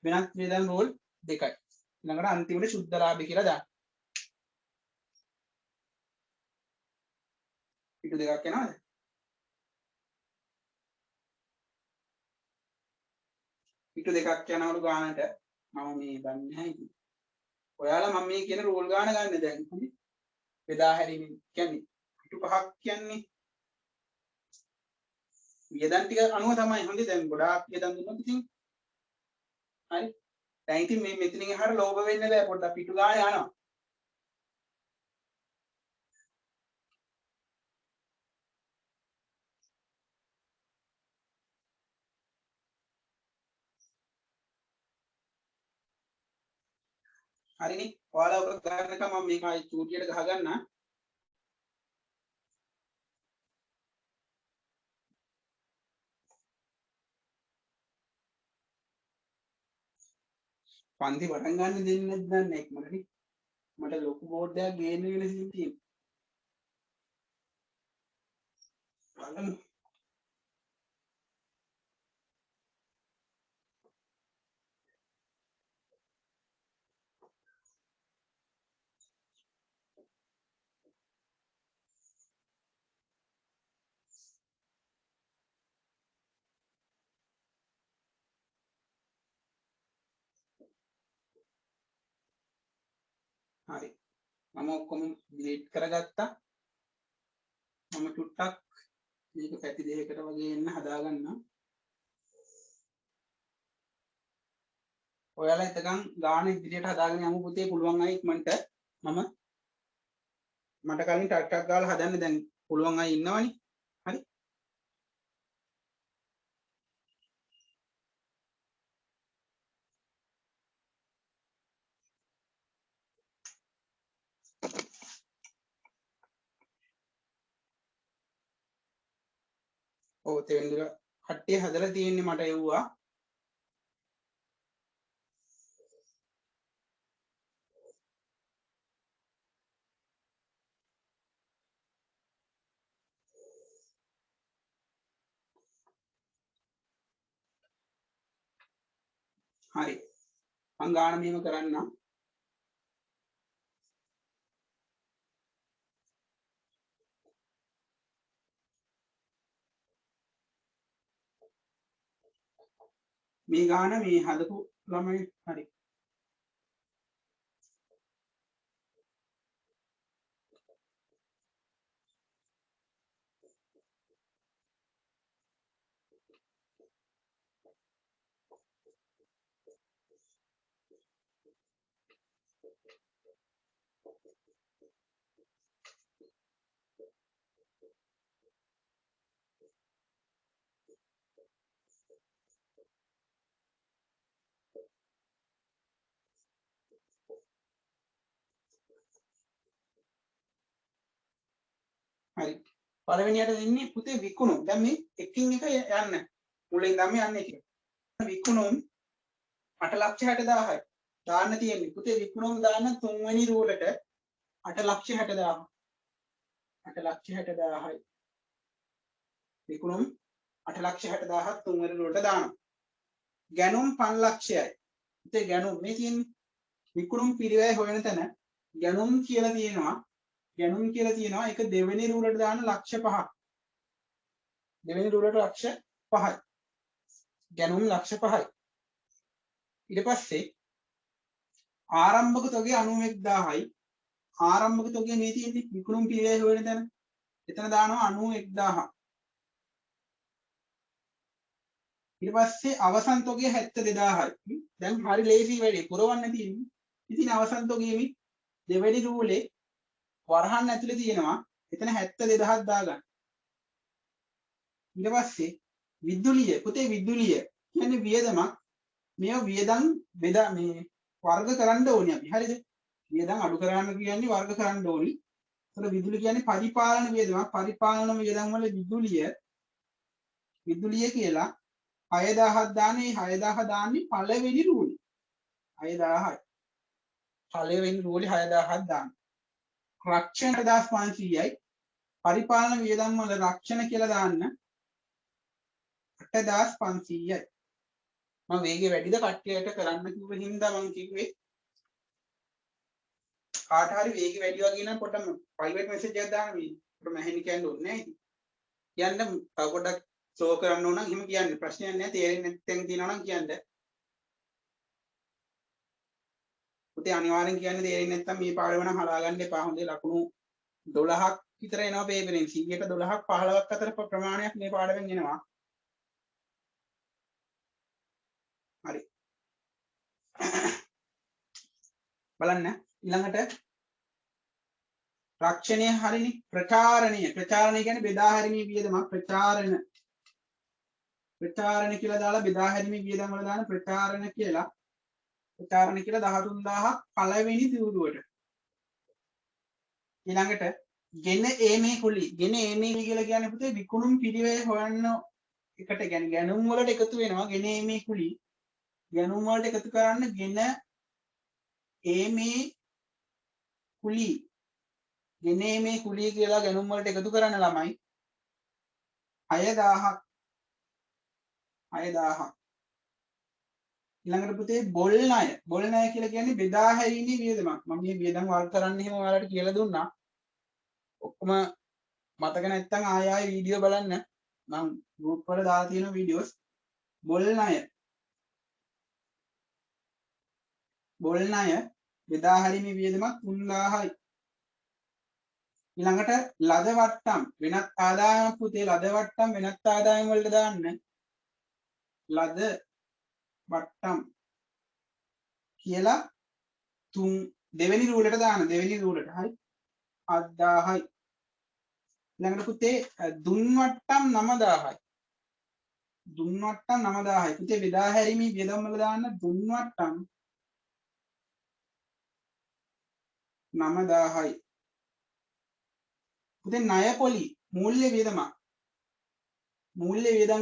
වෙනත් වියදම් රූල් 2යි ඊළඟට අන්තිමට ශුද්ධ ලාභය කියලා දාන්න පිටු දෙකක් එනවද පිටු දෙකක් යනවලු ගානට මම මේ දන්නේ නැහැ ඉතින් ඔයාලා මම මේ කියන රූල් ගාන ගන්න දැන් හරි බෙදා හැරීම කියන්නේ පිටු පහක් කියන්නේ වියදම් ටික අනුව තමයි හොඳේ දැන් ගොඩාක් වියදම් දුන්නොත් ඉතින් හරි දැන් ඉතින් මේ මෙතනින් එහාට ලෝභ වෙන්න බෑ පොඩ්ඩක් පිටු ගාන යනවා හරිනේ ඔයාලා ඔක ගන්නකම් මම මේක ආයි චූටියට ගහගන්න පන්ති පටන් ගන්න දෙන්නේ නැද්ද දන්නේ ඉක්මනට මට ලොකු බෝඩ් එකක් ගේන්න වෙන තියෙන්නේ බලමු. හරි. මම ඔක්කොම ඩිලීට් කරගත්තා. මම චුට්ටක් මේක පැති දෙකකට වගේ එන්න හදාගන්නම්. ඔයාලා එතකන් ගාන ඉදිරියට හදාගෙන යමු පුතේ. පුළුවන් අය ඉක්මනට මම මට කලින් ටක් ටක් ගාලා හදන්න දැන් පුළුවන් අය ඉන්නවනේ. හරි. ඔව් තෙන්දුර කට්ටිය හදලා තියෙන්නේ මට එව්වා. හරි. මං ගාන මෙහෙම කරන්නම්. මේ ගාන මේ හදපු ළමයි හරි. හරි. පළවෙනියට දෙන්නේ පුතේ විකුණුම්. දැන් මේ එකින් එක යන්න. මුලින් ඉඳන්ම යන්නේ කියලා. විකුණුම් 8,60,000යි. දාන්න තියෙන්නේ. පුතේ විකුණුම් දාන්න තුන්වෙනි රූලට 8,60,000. 8,60,000යි. විකුණුම් 8,60,000ක් තුන්වෙනි රූලට දානවා. ගැනුම් 5,00,000යි. පුතේ ගැනුම් මේ තියෙන්නේ. විකුණුම් පිරිවැය හොයන තැන ගැනුම් කියලා තියෙනවා. ගැනුම් කියලා තියෙනවා. ඒක දෙවෙනි රූලට දාන ලක්ෂ 5ක්. දෙවෙනි රූලට ලක්ෂ 5යි. ගැනුම් ලක්ෂ 5යි. ඊට පස්සේ ආරම්භක තොගය 91,000යි. ආරම්භක තොගය මේ තියෙන්නේ විකුණුම් පිරිවැය හොයන තැන. එතන දානවා 91,000. ඊට පස්සේ අවසන් තොගය 72,000යි. දැන් හරි ලේසි වැඩේ පුරවන්න තියෙන්නේ. ඉතින් අවසන් තොගයේ මේ දෙවෙනි රූලේ වරහන් ඇතුලේ තියෙනවා. එතන 72,000ක් දාගන්න. ඊට පස්සේ විදුලිය පුතේ විදුලිය කියන්නේ වියදමක්. මේවා වියදම් බෙදා මේ වර්ග කරන්න ඕනේ අපි. හරිද? වියදම් අඩු කරන්න කියන්නේ වර්ග කරන්න ඕනි. ඒතර විදුලිය කියන්නේ පරිපාලන වියදමක්. පරිපාලන වියදම් වල විදුලිය කියලා 6,000ක් දාන්නේ. 6,000 දාන්නේ පළවෙනි රූලේ. 6,000යි. පළවෙනි රූලේ 6,000ක් දාන්න. රක්ෂණ 1,500යි. පරිපාලන වියදම් වල රක්ෂණ කියලා දාන්න 8,500යි. මම වේගය වැඩිද කට්ටියට කරන්න කිව්ව හින්දා මම කිව්වේ කාට හරි වේගය වැඩි වගේ නම් පොඩ්ඩක් ප්‍රයිවට් මෙසේජ් එකක් දාන්න මේ. පොඩ්ඩ මහෙන්න කියන්න ඕනේ නැහැ ඉතින්. කියන්න තව පොඩ්ඩක් ෂෝ කරන්න ඕන නම් එහෙම කියන්න. ප්‍රශ්නයක් නැහැ. තේරෙන්නේ නැත්නම් තියෙනවා නම් කියන්න. පුතේ අනිවාර්යෙන් කියන්න තේරෙන්නේ නැත්නම් මේ පාඩම නම් හලා ගන්න එපා. හොඳේ ලකුණු 12ක් විතර එනවා පේපරෙන්. 100ට 12ක් 15ක් අතර ප්‍රමාණයක් මේ පාඩමෙන් එනවා. හරි. බලන්න ඊළඟට රක්ෂණය හරිනේ ප්‍රචාරණය කියන්නේ බෙදා හැරීමේ වියදමක් ප්‍රචාරණ කියලා දාලා බෙදා හැරීමේ වියදම් වල දාන ප්‍රචාරණ කියලා 13,000ක් පළවෙනි දියුරුවට ඊළඟට ගෙන ඒමේ කුලි කියලා කියන්නේ පුතේ විකුණුම් පිරිවැය හොයන්න එකට ගැනුම් වලට එකතු වෙනවා ගෙන ඒමේ කුලි ගැනුම් වලට එකතු කරන්න ගෙන ඒමේ කුලි ගෙන ඒමේ කුලි කියලා ගැනුම් වලට එකතු කරන ළමයි 6000ක් ඊළඟට පුතේ බොල් ණය කියලා කියන්නේ බෙදා හැරීමේ වියදමක්. මම මේ වියදම් වර්ග කරන්න එහෙම ඔයාලට කියලා දුන්නා. ඔක්කොම මතක නැත්නම් ආයෙ වීඩියෝ බලන්න. මම ගෲප් වල දාලා තියෙන වීඩියෝස්. බොල් ණය බෙදා හැරීමේ වියදමක් 3000යි. ඊළඟට ලද වට්ටම් වෙනත් ආදායමක් පුතේ ලද වට්ටම් වෙනත් ආදායම් වලට දාන්න. ලද වට්ටම් කියලා දෙවෙනි රූලට දාන්න. දෙවෙනි රූලට හරි 7000යි. ඊළඟට පුතේ දුන් වට්ටම් 9000යි. දුන් වට්ටම් 9000යි. පුතේ බෙදා හැරීමේ වියදම් වල දාන්න දුන් වට්ටම් 9000යි. පුතේ ණය පොලි මූල්‍ය වියදම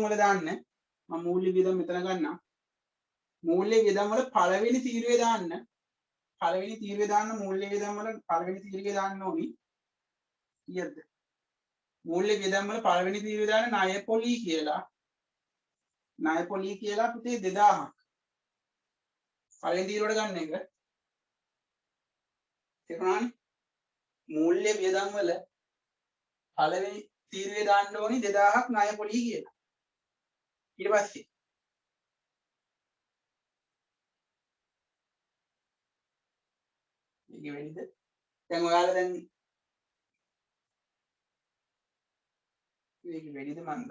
වල දාන්න. මම මූල්‍ය වියදම් මෙතන ගන්නම්. මූල්‍ය වියදම් වල පළවෙනි තීරුවේ දාන්න. මූල්‍ය වියදම් වල පළවෙනි තීරුවේ දාන්න ඕනි. කීයද? මූල්‍ය වියදම් වල පළවෙනි තීරුවේ දාන්න ණය පොලි කියලා. පුතේ 2000ක්. පළවෙනි තීරුවට ගන්න එක. තේරුණානේ? මූල්‍ය වියදම් වල පළවෙනි තීරුවේ දාන්න ඕනි 2000ක් ණය පොලි කියලා. ඊට පස්සේ මේක වෙයිද? දැන් ඔයාලා දැන් මේක වෙයිද මන්ද?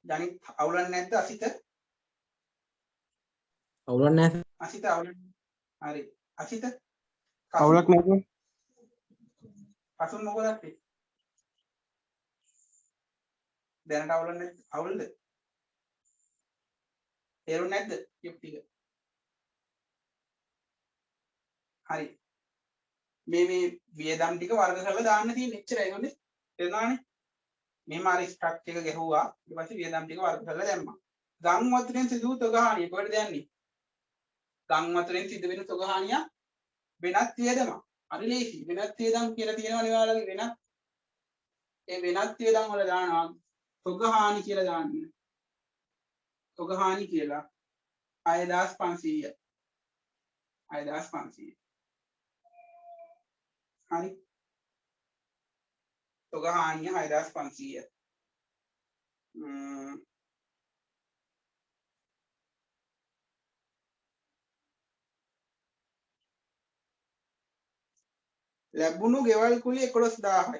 දැන් අවුලක් නැද්ද අසිත? අවුලක් නැහැ. අසිත අවුලක්. හරි. අසිත අවුලක් නැහැ. අසුන් මොකද අපේ? දැනට අවුලක් නැද්ද? අවුල්ද? තේරුන්නේ නැද්ද? කියපු ටික. හරි. මේ වියදම් ටික වර්ග කරලා දාන්න තියෙන එච්චරයි නේද? තේරුණානේ? මෙහෙම අර ස්ට්‍රක්චර් එක ගැහුවා. ඊට පස්සේ වියදම් ටික වර්ග කරලා දැම්මා. ගම් වතුරෙන් සිදු වූ තොගහානිය කොහෙද යන්නේ? ගම් වතුරෙන් සිදු වෙන තොගහානිය වෙනත් වියදමක්. හරි ලේසි. වෙනත් වියදම් කියලා තියෙනවනේ ඔයාලගේ වෙනත්. ඒ වෙනත් වියදම් වල දානවා තොගහානි කියලා දාන්න. තොගහානි කියලා 6500. 6500. හරි. තොගහානිය 6500. ලැබුණු ගෙවල් කුලි 11000යි.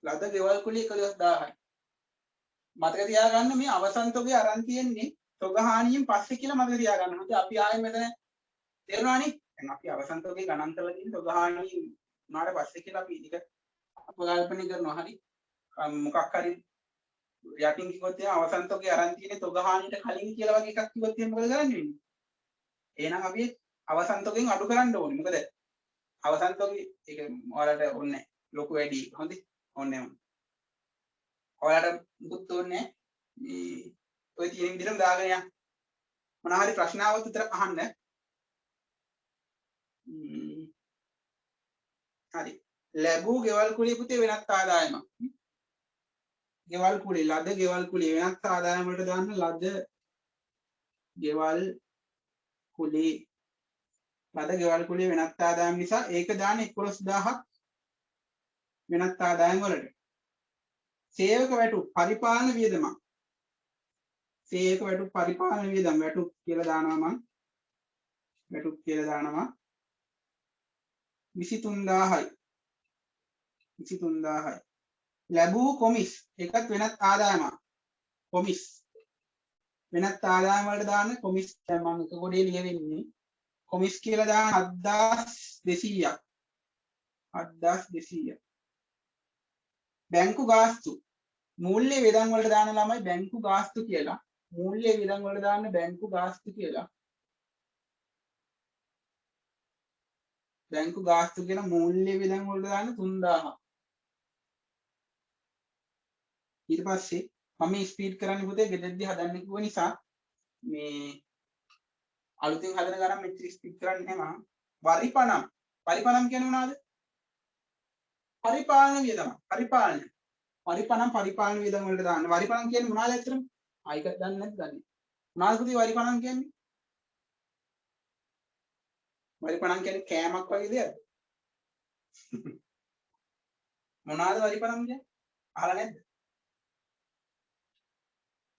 ලද ගෙවල් කුලි 11000යි. මතක තියාගන්න මේ අවසන් තොගේ අරන් තියෙන්නේ තොගහානියෙන් පස්සේ කියලා මතක තියාගන්න. මොකද අපි ආයෙ මෙතන තේරුණානේ? දැන් අපි අවසන් තොගේ ගණන් කරලා තියෙන තොගහානිය උනාට පස්සේ කියලා අපි ටික අපකල්පනය කරනවා. හරි. මොකක් හරි යටින් කිව්වොත් එහෙනම් අවසන් තොගේ අරන් තියෙන්නේ තොගහානියට කලින් කියලා වගේ එකක් කිව්වොත් එහෙනම් මොකද කරන්න වෙන්නේ? එහෙනම් අපි අවසන් තොගෙන් අඩු කරන්න ඕනේ. මොකද අවසන් තොගේ ඒක ඔයාලට ඕනේ ලොකු වැඩි. හොඳයි. ඕනේ නැහැ. ඔයාලට මුකුත් ඕනේ මේ ඔය තියෙන විදිහටම දාගෙන යන්න. මොනවා හරි ප්‍රශ්න ආවොත් උත්තර අහන්න. හරි. ලැබූ ගෙවල් කුලිය පුතේ වෙනත් ආදායමක්. ගෙවල් කුලිය ලද ගෙවල් කුලිය වෙනත් ආදායම වලට දාන්න ලද ගෙවල් කුලිය වෙනත් ආදායම් නිසා ඒක දාන්න 11000ක් වෙනත් ආදායම් වලට. සේවක වැටුප් පරිපාලන වියදමක්. සේවක වැටුප් පරිපාලන වියදම් වැටුප් කියලා දානවා මම. වැටුප් කියලා දානවා 23000යි. 23000යි. ලැබූ කොමිස් ඒකත් වෙනත් ආදායමක්. කොමිස් වෙනත් ආදායම වලට දාන්න කොමිස් දැන් මම එක කොටේ ලියවෙන්නේ කොමිස් කියලා දාන 7200ක්. 7200. බැංකු ගාස්තු මූල්‍ය වියදම් වලට දාන ළමයි බැංකු ගාස්තු කියලා. මූල්‍ය වියදම් වලට දාන්න බැංකු ගාස්තු කියලා. බැංකු ගාස්තු කියන මූල්‍ය වියදම් වලට දාන්න 3000ක්. ඊට පස්සේ මම ස්පීඩ් කරන්න පුතේ ගෙදරදී හදන්න කිව්ව නිසා මේ අලුතින් හදන ගණන් මෙච්චර ස්පීඩ් කරන්නේ නැහැ මම. වරිපණම් පරිපණම් කියන්නේ මොනවාද? පරිපාලන වියදම. පරිපාලන වියදම වලට දාන්න. වරිපණම් කියන්නේ මොනවාද ඇත්තටම? ආයික දන්නේ නැද්ද දන්නේ? මොනවාද පුතේ වරිපණම් කියන්නේ? වරිපණම් කියන්නේ කෑමක් වගේ දෙයක්ද? මොනවාද වරිපණම් කියන්නේ? අහලා නැද්ද?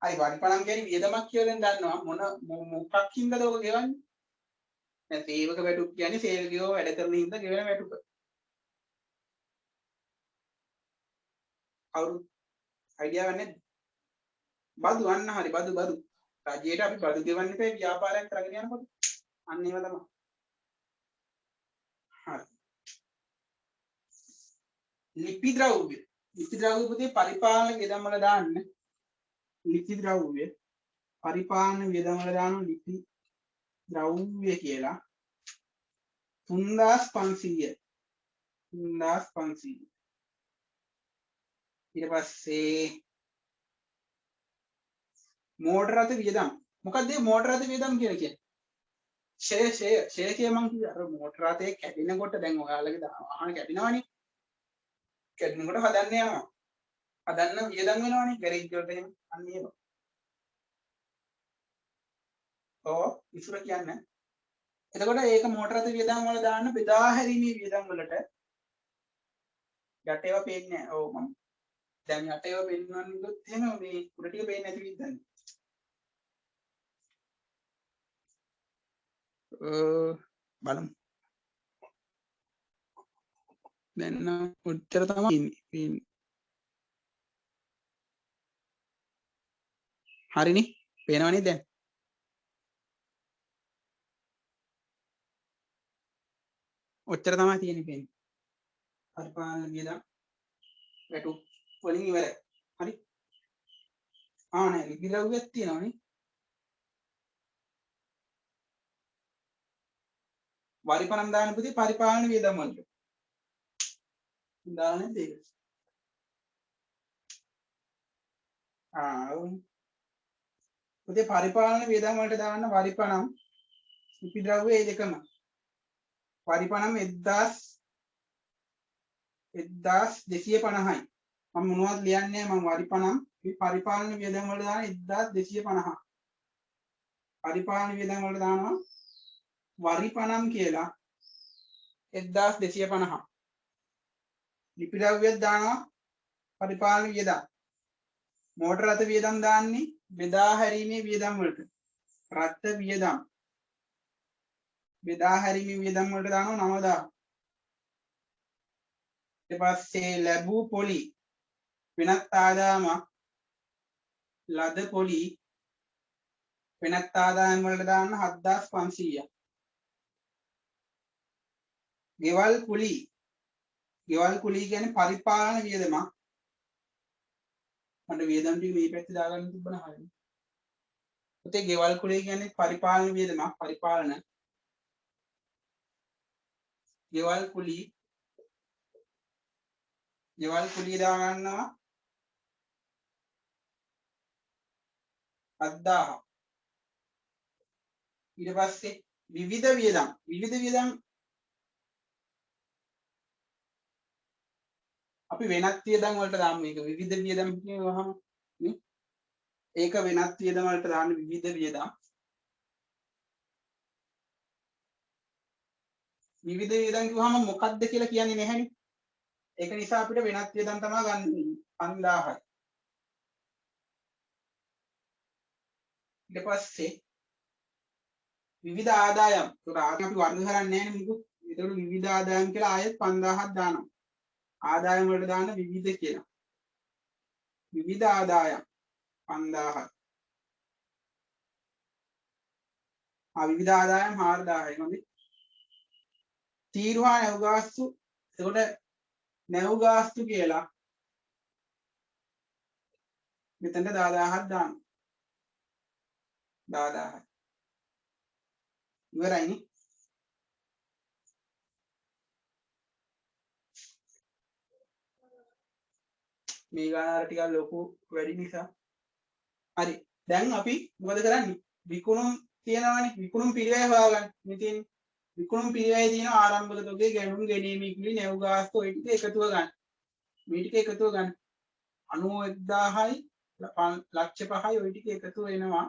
අයි වරිපණම් කියන්නේ වියදමක් කියලා දන්නවා. මොකක් හින්දාද ඔක ගෙවන්නේ? දැන් සේවක වැටුප් කියන්නේ සේවකයෝ වැඩ කරන හින්දා ගෙවන වැටුප. කවුරු අයිඩියාවක් නැද්ද? බදු අන්න හරි බදු රජයට අපි බදු ගෙවන්න එපා ව්‍යාපාරයක් කරගෙන යනකොට. අන්න ඒව තමයි. හරි. ලිපි ද්‍රව්‍ය පුතේ පරිපාලන වියදම් වල දාන්න. ලිපි ද්‍රව්‍ය පරිපාලන වියදම් වල දාන ලිපි ද්‍රව්‍ය කියලා 3500 ඊට පස්සේ මෝටර රථ වියදම්. මොකක්ද මේ මෝටර රථ වියදම් කියලා කියන්නේ? ෂය මං කිව්වා අර මෝටර රථේ කැඩෙනකොට දැන් ඔයාලගේ වාහන කැඩෙනවනේ. කැඩෙනකොට හදන්න යනවා. හදන්න වියදම් වෙනවනේ ගෑරේජ් වලට එහෙම. අන්න ඒක. ඉස්සර කියන්නේ. එතකොට ඒක මෝටර රථ වියදම් වල දාන්න බෙදා හැරීමේ වියදම් වලට යට ඒවා පේන්නේ නැහැ. ඔව් මම දැන් යට ඒවා පෙන්වන්න ගියොත් එහෙම මේ උඩ ටික පේන්නේ නැති විදිහට. බලමු. දැන් නම් උත්තර තමයි ඉන්නේ. හරිනේ. පේනවනේ දැන්. ඔච්චර තමයි තියෙන්නේ පේන්නේ. පරිපාලන වියදම් වැටුප් වලින් ඉවරයි. හරි. නෑ ලිපි ද්‍රව්‍යයක් තියෙනවනේ. වරිපණම් දාන්න පුතේ පරිපාලන වියදම් වලට. දාන්නේ නැද්ද ඒක? පුතේ පරිපාලන වියදම් වලට දාන්න වරිපණම් ලිපි ද්‍රව්‍ය ඒ දෙකම. වරිපණම් 1250යි. මම මොනවද ලියන්නේ මම වරිපණම් මේ පරිපාලන වියදම් වලට දාන 1250. පරිපාලන වියදම් වලට දානවා වරිපණම් කියලා 1250. ලිපි ද්‍රව්‍යයක් දානවා පරිපාලන වියදම්. මෝටර රථ වියදම් දාන්නේ බෙදා හැරීමේ වියදම් වලට. රථ වියදම් බෙදා හැරීමේ වියදම් වලට දානවා 9000. ඊට පස්සේ ලැබූ පොලි වෙනත් ආදායමක් ලද පොලි වෙනත් ආදායම් වලට දාන්න 7500ක්. ගෙවල් කුලී කියන්නේ පරිපාලන වියදමක්. මට වියදම් ටික මේ පැත්තේ දාගන්න තිබුණා හරිය. පුතේ ගෙවල් කුලී කියන්නේ පරිපාලන වියදමක්. පරිපාලන ගෙවල් කුලී දා ගන්නවා 7000. ඊට පස්සේ විවිධ වියදම් අපි වෙනත් වියදම් වලට දාමු. මේක විවිධ වියදම් කියවහම නේ ඒක වෙනත් වියදම් වලට දාන්න විවිධ වියදම්. විවිධ වියදම් කිව්වහම මොකක්ද කියලා කියන්නේ නැහැනේ. ඒක නිසා අපිට වෙනත් වියදම් තමයි ගන්න 5000යි. ඊට පස්සේ විවිධ ආදායම්. ඒක අපි වර්ග කරන්නේ නැහැ නේ මොකද. ඒතකොට විවිධ ආදායම් කියලා ආයෙත් 5000ක් දානවා. ආදායම් වලට දාන්න විවිධ කියලා. විවිධ ආදායම් 5000ක්. විවිධ ආදායම් 4000යි. හොඳයි. තීරුහා නැව් ගාස්තු. එතකොට නැව් ගාස්තු කියලා මෙතනට 10000ක් දාන්න. 10000යි. ඉවරයිනේ. මේ ගාන ටිකක් ලොකු වැඩි නිසා. හරි. දැන් අපි මොකද කරන්නේ? විකුණුම් තියෙනවානේ. විකුණුම් පිළිවෙල හොයාගන්න. මෙතන විකුණුම් පිරිවෙයි තියෙන ආරම්භක තොගේ ගැනුම් ගැනීම ඉක්ලි නැව් ගාස්තු ඔය ටික එකතුව ගන්න. මේ ටික එකතුව ගන්න. 91000යි ලක්ෂ 5යි ඔය ටික එකතු වෙනවා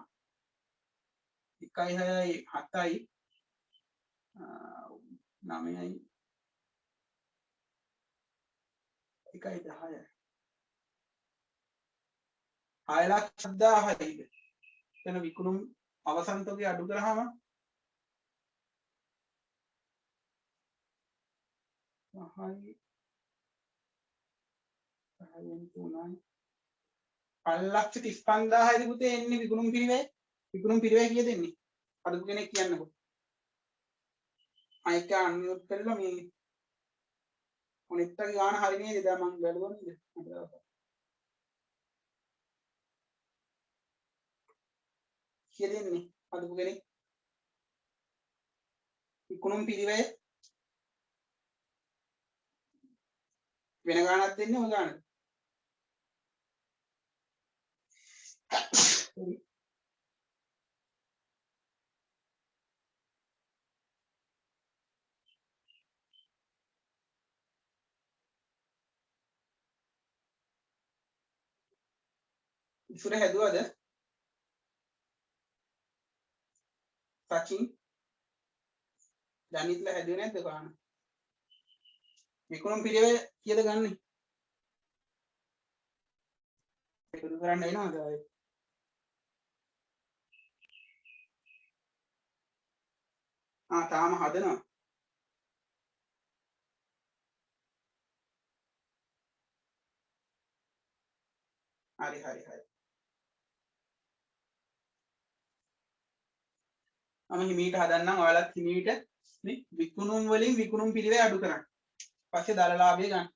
1.6යි 7යි 9යි 1.10යි 6,10,000යි එතන විකුණුම් අවසන් තොගේ අඩු කරාම 5යි 10න් 3යි 5,35,000යි පුතේ එන්නේ විකුණුම් පිරිවෙයි කීයද එන්නේ අඩු කෙනෙක් කියන්නකෝ අයික අන්මියුට් කරලා මේ මොනිටර් ගාන හරි නේද දැන් මම බැලුවා නේද කීයද එන්නේ අඩු කෙනෙක් විකුණුම් පිරිවෙයි වෙන ගානක් දෙන්නේ ඔය ගානට ඉස්සර හැදුවද සචින් දැනිත්ලා හැදුවේ නැද්ද ගාන විකුණුම් පිරිවෙයි කීයද ගන්නෙ එකතු කරන්න එනවද ආයේ තාම හදනවා හරි හරි හරි මම හිමීට හදන්නම් ඔයාලත් හිමීට මේ විකුණුම් වලින් විකුණුම් පිරිවෙයි අඩු කරන්න පස්සේ දල ලාභය ගන්න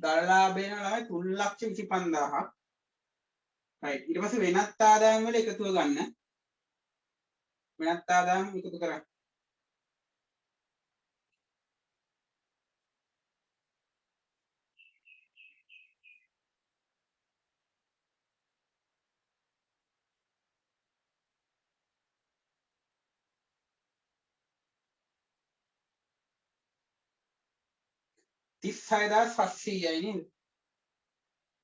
දල ලාභය නම් 3,25,000ක් right ඊට පස්සේ වෙනත් ආදායම් වල එකතුව ගන්න වෙනත් ආදායම් එකතු කරන්න තිස් 6,700යි නේද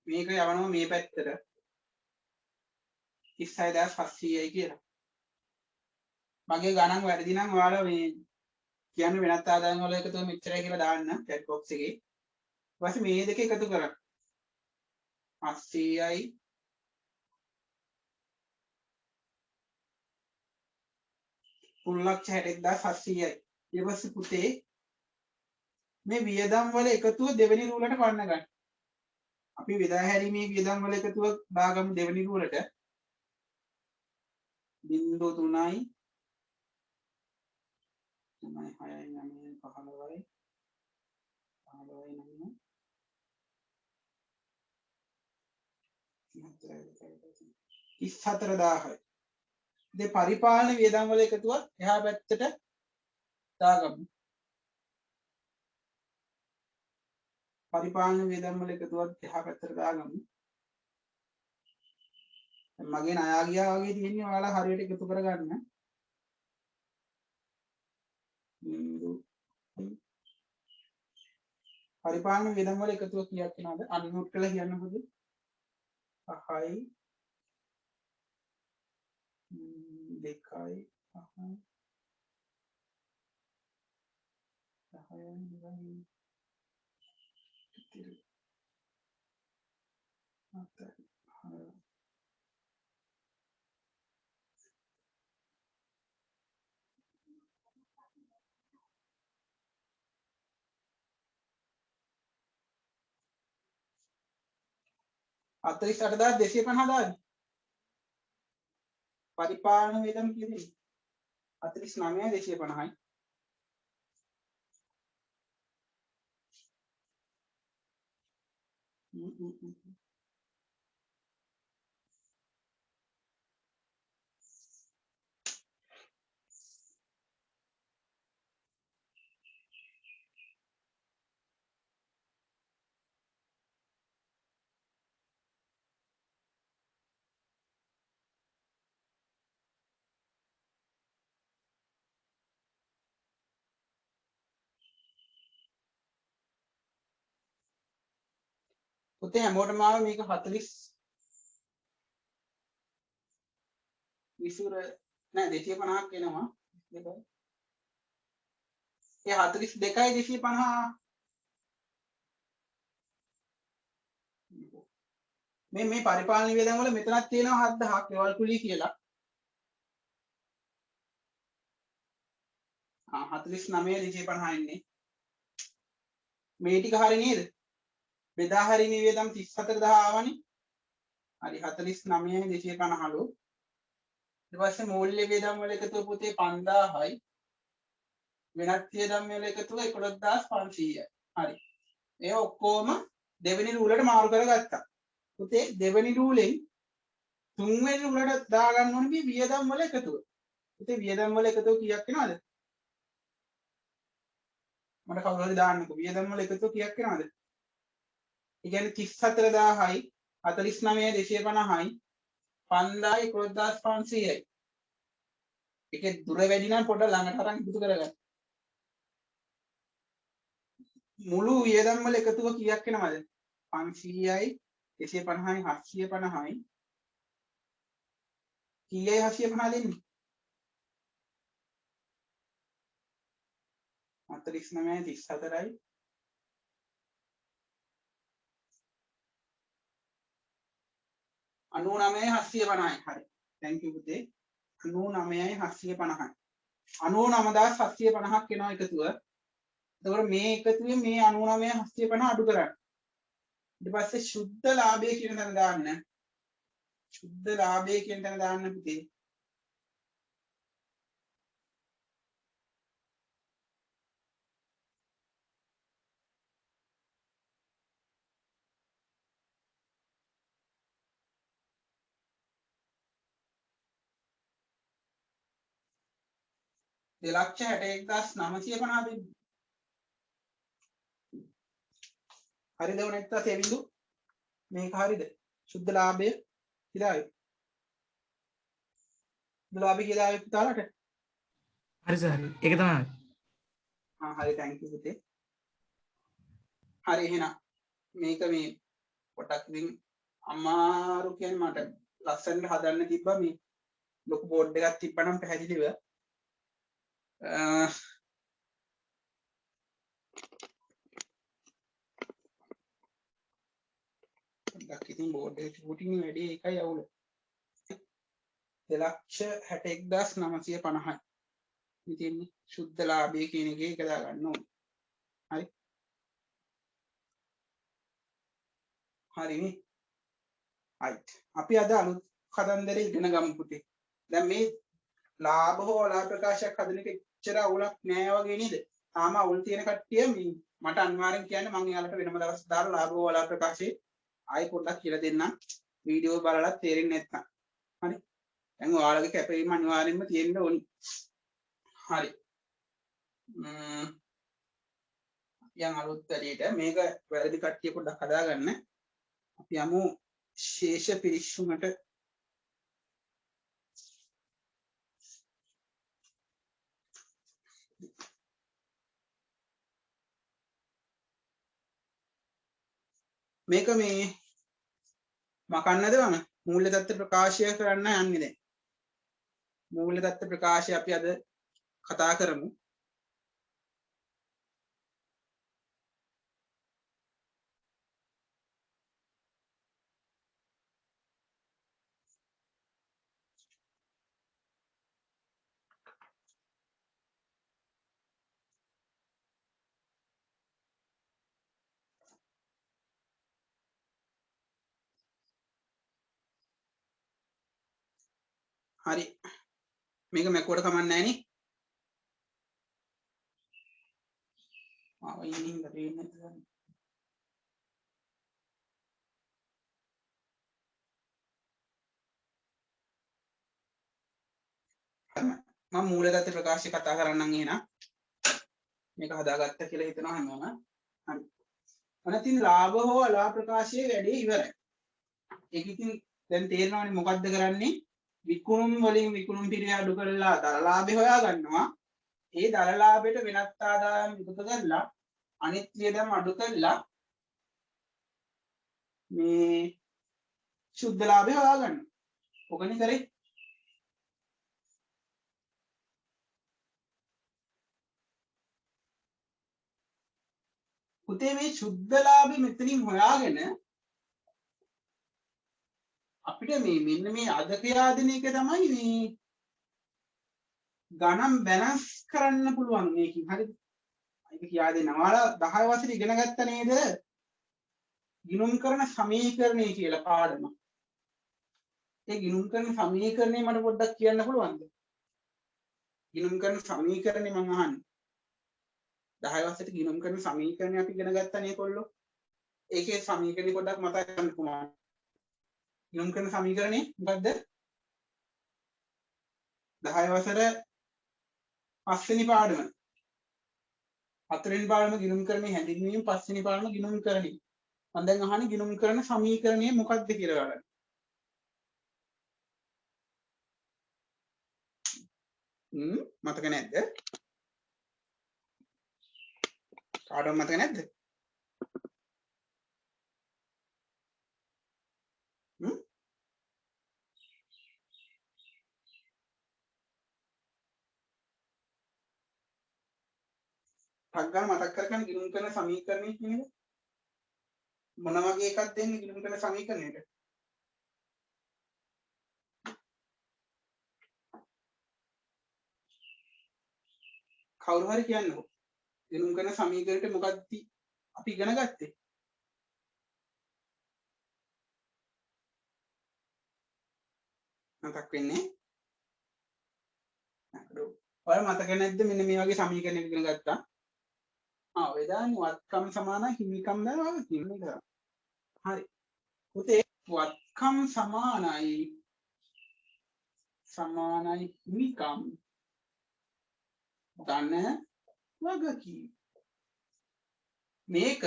මේක යවනවා මේ පැත්තට 36,700යි කියලා මගේ ගණන් වැරදි නම් ඔයාලා මේ කියන්න වෙනත් ආදායම් වල එකතුව මෙච්චරයි කියලා දාන්න chat box එකේ ඊට පස්සේ මේ දෙක එකතු කරන්න 800යි 3,61,700යි ඊට පස්සේ පුතේ මේ වියදම් වල එකතුව දෙවෙනි රූලට පන්න ගන්න අපි විදා හැරීමේ වියදම් වල එකතුව දාගමු දෙවෙනි රූලට 0.3යි 3යි 6යි 9යි 15යි 15යි 9යි 34,000යි ඉතින් පරිපාලන වියදම් වල එකතුව එහා පැත්තට දාගමු පරිපාලන වියදම් වල එකතුවක් එහා පැත්තට දාගමු මගේ ණයා ගියා වගේ තියෙන්නේ ඔයාලා හරියට එකතු කරගන්න පරිපාලන වියදම් වල එකතුව කීයක් වෙනවද අන්මියුට් කරලා කියන්න පුතේ 5යි 2යි 5යි 10යි 48,250 පරිපාලන වියදම් කීයද 49,250යි පුතේ හැමෝටම ආව මේක 40 විසුර නෑ 250ක් එනවා. ඒ 42යි 250 මේ පරිපාලන වියදම් වල මෙතනක් තියෙනවා 7000ක් ගෙවල් කුලී කියලා. 49 250 ඉන්නේ. මේ ටික හරි නේද? බෙදා හරිනේ වියදම් 34000 ආවනේ. හරි 49 250ලු. ඊට පස්සේ මූල්‍ය වියදම් වල එකතුව පුතේ 5000යි. වෙනත් වියදම් වල එකතුව 11500යි. හරි. ඒ ඔක්කොම දෙවෙනි රූලට මාරු කරගත්තා. පුතේ දෙවෙනි රූලෙන් තුන්වෙනි රූලට දාගන්න ඕනේ මේ වියදම් වල එකතුව. පුතේ වියදම් වල එකතුව කීයක් වෙනවද? මට කවුරු හරි දාන්නකෝ. වියදම් වල එකතුව කීයක් වෙනවද? ඒ කියන්නේ 34000යි 49 250යි 5000යි 11500යි. ඒකේ දුර වැඩි නම් පොඩ ළඟට අරන් ඉක්තු කරගන්න. මුළු වියදම් වල එකතුව කීයක් වෙනවද? 500යි 250යි 750යි කීයයි 750 දෙන්නේ? 49 34යි 99 750යි. හරි. thank you පුතේ. 99යි 750යි. 99750ක් වෙනවා එකතුව. එතකොට මේ එකතුවේ මේ 99 750 අඩු කරන්න. ඊට පස්සේ සුද්ධ ලාභය කියන තැන දාන්න. සුද්ධ ලාභය කියන තැන දාන්න පුතේ. දෙලක්ෂ 61950 දෙන්න. හරිද නැත්නම් සෙවිඳු මේක හරිද? සුද්ධ ලාභය කියලා ආවේ. සුද්ධ ලාභය කියලා ආවේ පුතාලට. හරි සර් ඒක තමයි. හරි thank you පුතේ. හරි එහෙනම් මේක මේ පොටක් ඉතින් අමාරු කියන්නේ මට ලස්සනට හදන්න තිබ්බා මේ ලොකු බෝඩ් එකක් තිබ්බනම් පැහැදිලිව ඩක් ඉතින් බෝඩ් එක චූටින් වැඩි එකයි අවුල 261950යි ඉතින් සුද්ධ ලාභය කියන එකේ එක දාගන්න ඕනේ. හරි හරිනේ. right අපි අද අලුත් කතන්දරේ ඉගෙන ගමු පුතේ. දැන් මේ ලාභ හෝ ලාභ ප්‍රකාශයක් හදන එක එච්චර අවුලක් නෑ වගේ නේද? තාම අවුල් තියෙන කට්ටිය මට අනිවාර්යෙන් කියන්න මම එයාලට වෙනම දවස් දාලා ලාභ හෝ ලාභ ප්‍රකාශයේ ආයෙ පොඩ්ඩක් කියලා දෙන්නම්. වීඩියෝ බලලා තේරෙන්නේ නැත්නම්. හරි. දැන් ඔයාලගේ කැපවීම අනිවාර්යෙන්ම තියෙන්න ඕනි. හරි. යම් අලුත් වැඩේට මේක වැරදි කට්ටිය පොඩ්ඩක් හදාගන්න. අපි යමු ශේෂ පිරික්සුමට. මේක මේ මකන්නද මම මූල්‍ය தත්ත්ව ප්‍රකාශය කරන්න යන්නේ දැන්. මූල්‍ය தත්ත්ව ප්‍රකාශය අපි අද කතා කරමු. හරි මේක මැකුවට කමක් නැහැ නේ. ආව ඉන්නේ හින්දා පේන්නේ නැද්ද? මම මූල தත්ත්ව ප්‍රකාශය කතා කරන්නම් එහෙනම්. මේක හදාගත්ත කියලා හිතනවා හැමෝම. හරි. අනතින් ලාභ හෝ අලාභ ප්‍රකාශයේ වැඩේ ඉවරයි. ඒක ඉතින් දැන් තේරෙනවනේ මොකද්ද කරන්නේ? විකුණුම් වලින් විකුණුම් පිරිය අඩු කරලා දර ලාභය හොයා ගන්නවා. ඒ දර ලාභයට වෙනත් ආදායම් එකතු කරලා අනිත් වියදම් අඩු කරලා මේ සුද්ධ ලාභය හොයාගන්න. ඔකනේ කරේ. පුතේ මේ සුද්ධ ලාභය මෙතනින් හොයාගෙන අපිට මේ මෙන්න මේ අද ක්‍රියාදින එක තමයි මේ ගණන් බැලන්ස් කරන්න පුළුවන් මේකකින්. හරිද? ඒක කියා දෙනවා. ඔයාලා 10 වසරේ ඉගෙන ගත්ත නේද? ගිණුම් කරන සමීකරණය කියලා පාඩම. ඒ ගිණුම් කරන සමීකරණය මට පොඩ්ඩක් කියන්න පුළුවන්ද? ගිණුම් කරන සමීකරණය මම අහන්නේ. 10 වසරේ ගිණුම් කරන සමීකරණය අපි ඉගෙන ගත්තා නේ කොල්ලෝ. ඒකේ සමීකරණය පොඩ්ඩක් මතක ගන්න පුළුවන්. ගිණුම් කරන සමීකරණය මොකද්ද? 10 වසර පස්වෙනි පාඩම. හතරවෙනි පාඩම ගිණුම් කරන්නේ හැඳින්වීම, පස්වෙනි පාඩම ගිණුම් කරන්නේ. මම දැන් අහන්නේ ගිණුම් කරන සමීකරණය මොකක්ද කියලා බලන්න. මතක නැද්ද? කාටවත් මතක නැද්ද? ටක් ගාලා මතක් කරගන්න ගිණුම් කරන සමීකරණය කියන්නේ මොන වගේ එකක්ද දෙන්නේ ගිණුම් කරන සමීකරණයට? කවුරු හරි කියන්නකෝ. ගිණුම් කරන සමීකරණයට මොකක්ද අපි ඉගෙන ගත්තේ? මතක් වෙන්නේ නැහැ. ඔයාලා මතක නැද්ද මෙන්න මේ වගේ සමීකරණයක් ඉගෙන ගත්තා? ඔය දාන්නේ වත්කම් සමාන හිමිකම් දානවා කියන එක. හරි. පුතේ වත්කම් සමානයි හිමිකම් ධන වගකීම්. මේක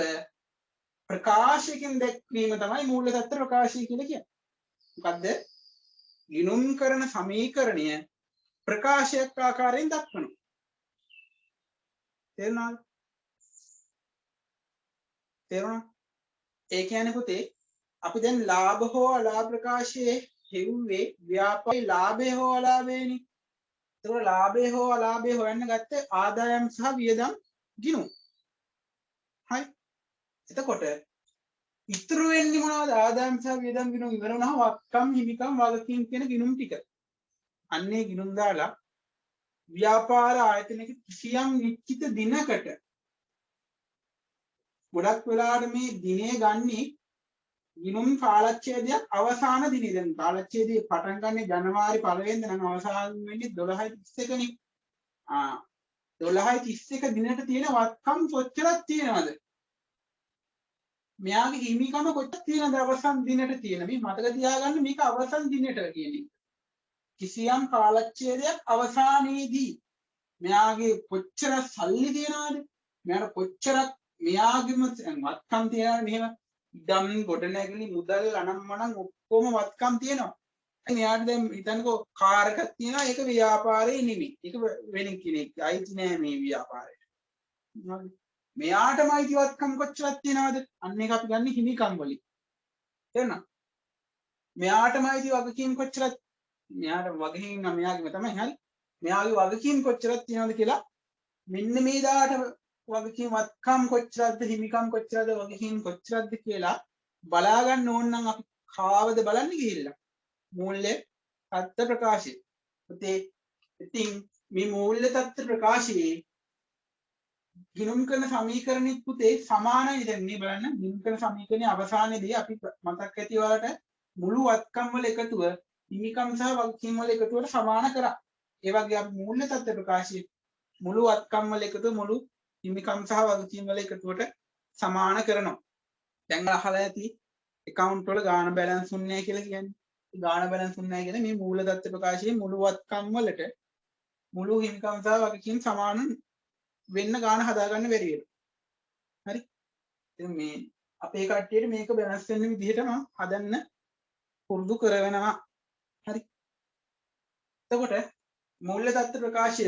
ප්‍රකාශයකින් දැක්වීම තමයි මූල්‍ය තත්ත්ව ප්‍රකාශය කියලා කියන්නේ. මොකද්ද? ගිණුම් කරන සමීකරණය ප්‍රකාශයක් ආකාරයෙන් දක්වනවා. තේරුණාද? තේරුණා? ඒ කියන්නේ පුතේ අපි දැන් ලාභ හෝ අලාභ ප්‍රකාශයේ හෙව්වේ ව්‍යාපාරේ ලාභය හෝ අලාභයනේ. ඒතකොට ලාභය හෝ අලාභය හොයන්න ගත්තේ ආදායම් සහ වියදම් ගිණුම්. හරි. එතකොට ඉතුරු වෙන්නේ මොනවද? ආදායම් සහ වියදම් ගිණුම් ඉවර වුණාම වත්කම් හිමිකම් වගකීම් කියන ගිණුම් ටික. අන්නේ ගිණුම් දාලා ව්‍යාපාර ආයතනයක කිසියම් නිශ්චිත දිනකට ගොඩක් වෙලාවට මේ දිනේ ගන්නේ ගිණුම් කාලච්ඡේදයක් අවසාන දිනේ. දැන් කාලච්ඡේදය පටන් ගන්නේ ජනවාරි 1 වෙනිදා නම් අවසාන වෙන්නේ 12/31 නේ. 12/31 දිනට තියෙන වත්කම් කොච්චරක් තියෙනවද? මෙයාගේ හිමිකම කොච්චරක් තියෙනවද අවසන් දිනට තියෙන? මේ මතක තියාගන්න මේක අවසන් දිනට කියන එක. කිසියම් කාලච්ඡේදයක් අවසානයේදී මෙයාගේ කොච්චර සල්ලි තියනවද? මෙයාට කොච්චරක් මෙයාගේම වත්කම් තියනවද? මෙහෙම ඉඩම් ගොඩනැගිලි මුදල් අනම්මනම් ඔක්කොම වත්කම් තියෙනවා. මෙයාට දැන් හිතන්නකෝ කාර් එකක් තියෙනවා. ඒක ව්‍යාපාරේ නෙමෙයි. ඒක වෙන කෙනෙක් අයිති නෑ මේ ව්‍යාපාරයට. මෙයාටම අයිති වත්කම් කොච්චරක් තියෙනවද? අන්න ඒක අපි ගන්න හිමිකම් වලින්. තේරුණා? මෙයාටම අයිති වගකීම් කොච්චරක් මෙයාට වගකීම් නම් මෙයාගේම තමයි. හරි. මෙයාගේ වගකීම් කොච්චරක් තියෙනවද කියලා මෙන්න මේ දාට වගකීම් වත්කම් කොච්චරක්ද හිමිකම් කොච්චරද වගකීම් කොච්චරක්ද කියලා බලා ගන්න ඕන නම් අපි කාවද බලන්න ගිහිල්ලා මූල්‍ය තත්ත්ව ප්‍රකාශය. පුතේ ඉතින් මේ මූල්‍ය තත්ත්ව ප්‍රකාශයේ ගිණුම් කරන සමීකරණෙත් පුතේ සමානයි. දැන් මේ බලන්න ගිණුම් කරන සමීකරණයේ අවසානයේදී අපි මතක් ඇති ඔයාලට මුළු වත්කම් වල එකතුව හිමිකම් සහ වගකීම් වල එකතුවට සමාන කරා. ඒ වගේ අපි මූල්‍ය තත්ත්ව ප්‍රකාශයේ මුළු වත්කම් වල එකතුව මුළු හිමිකම් සහ වගකීම් වල එකතුවට සමාන කරනවා. දැන් අහලා ඇති account වල ගාණ බැලන්ස් උන්නේ කියලා කියන්නේ. ගාණ බැලන්ස් උන්නේ කියන්නේ මේ මූල தත්ත්ව ප්‍රකාශයේ මුළු වත්කම් වලට මුළු හිමිකම් සහ වගකීම් සමාන වෙන්න ගාණ හදාගන්න බැරි වෙනවා. හරි. ඉතින් මේ අපේ කට්ටියට මේක වෙනස් වෙන විදිහටම හදන්න පුරුදු කරවෙනවා. හරි. එතකොට මූල්‍ය தත්ත්ව ප්‍රකාශය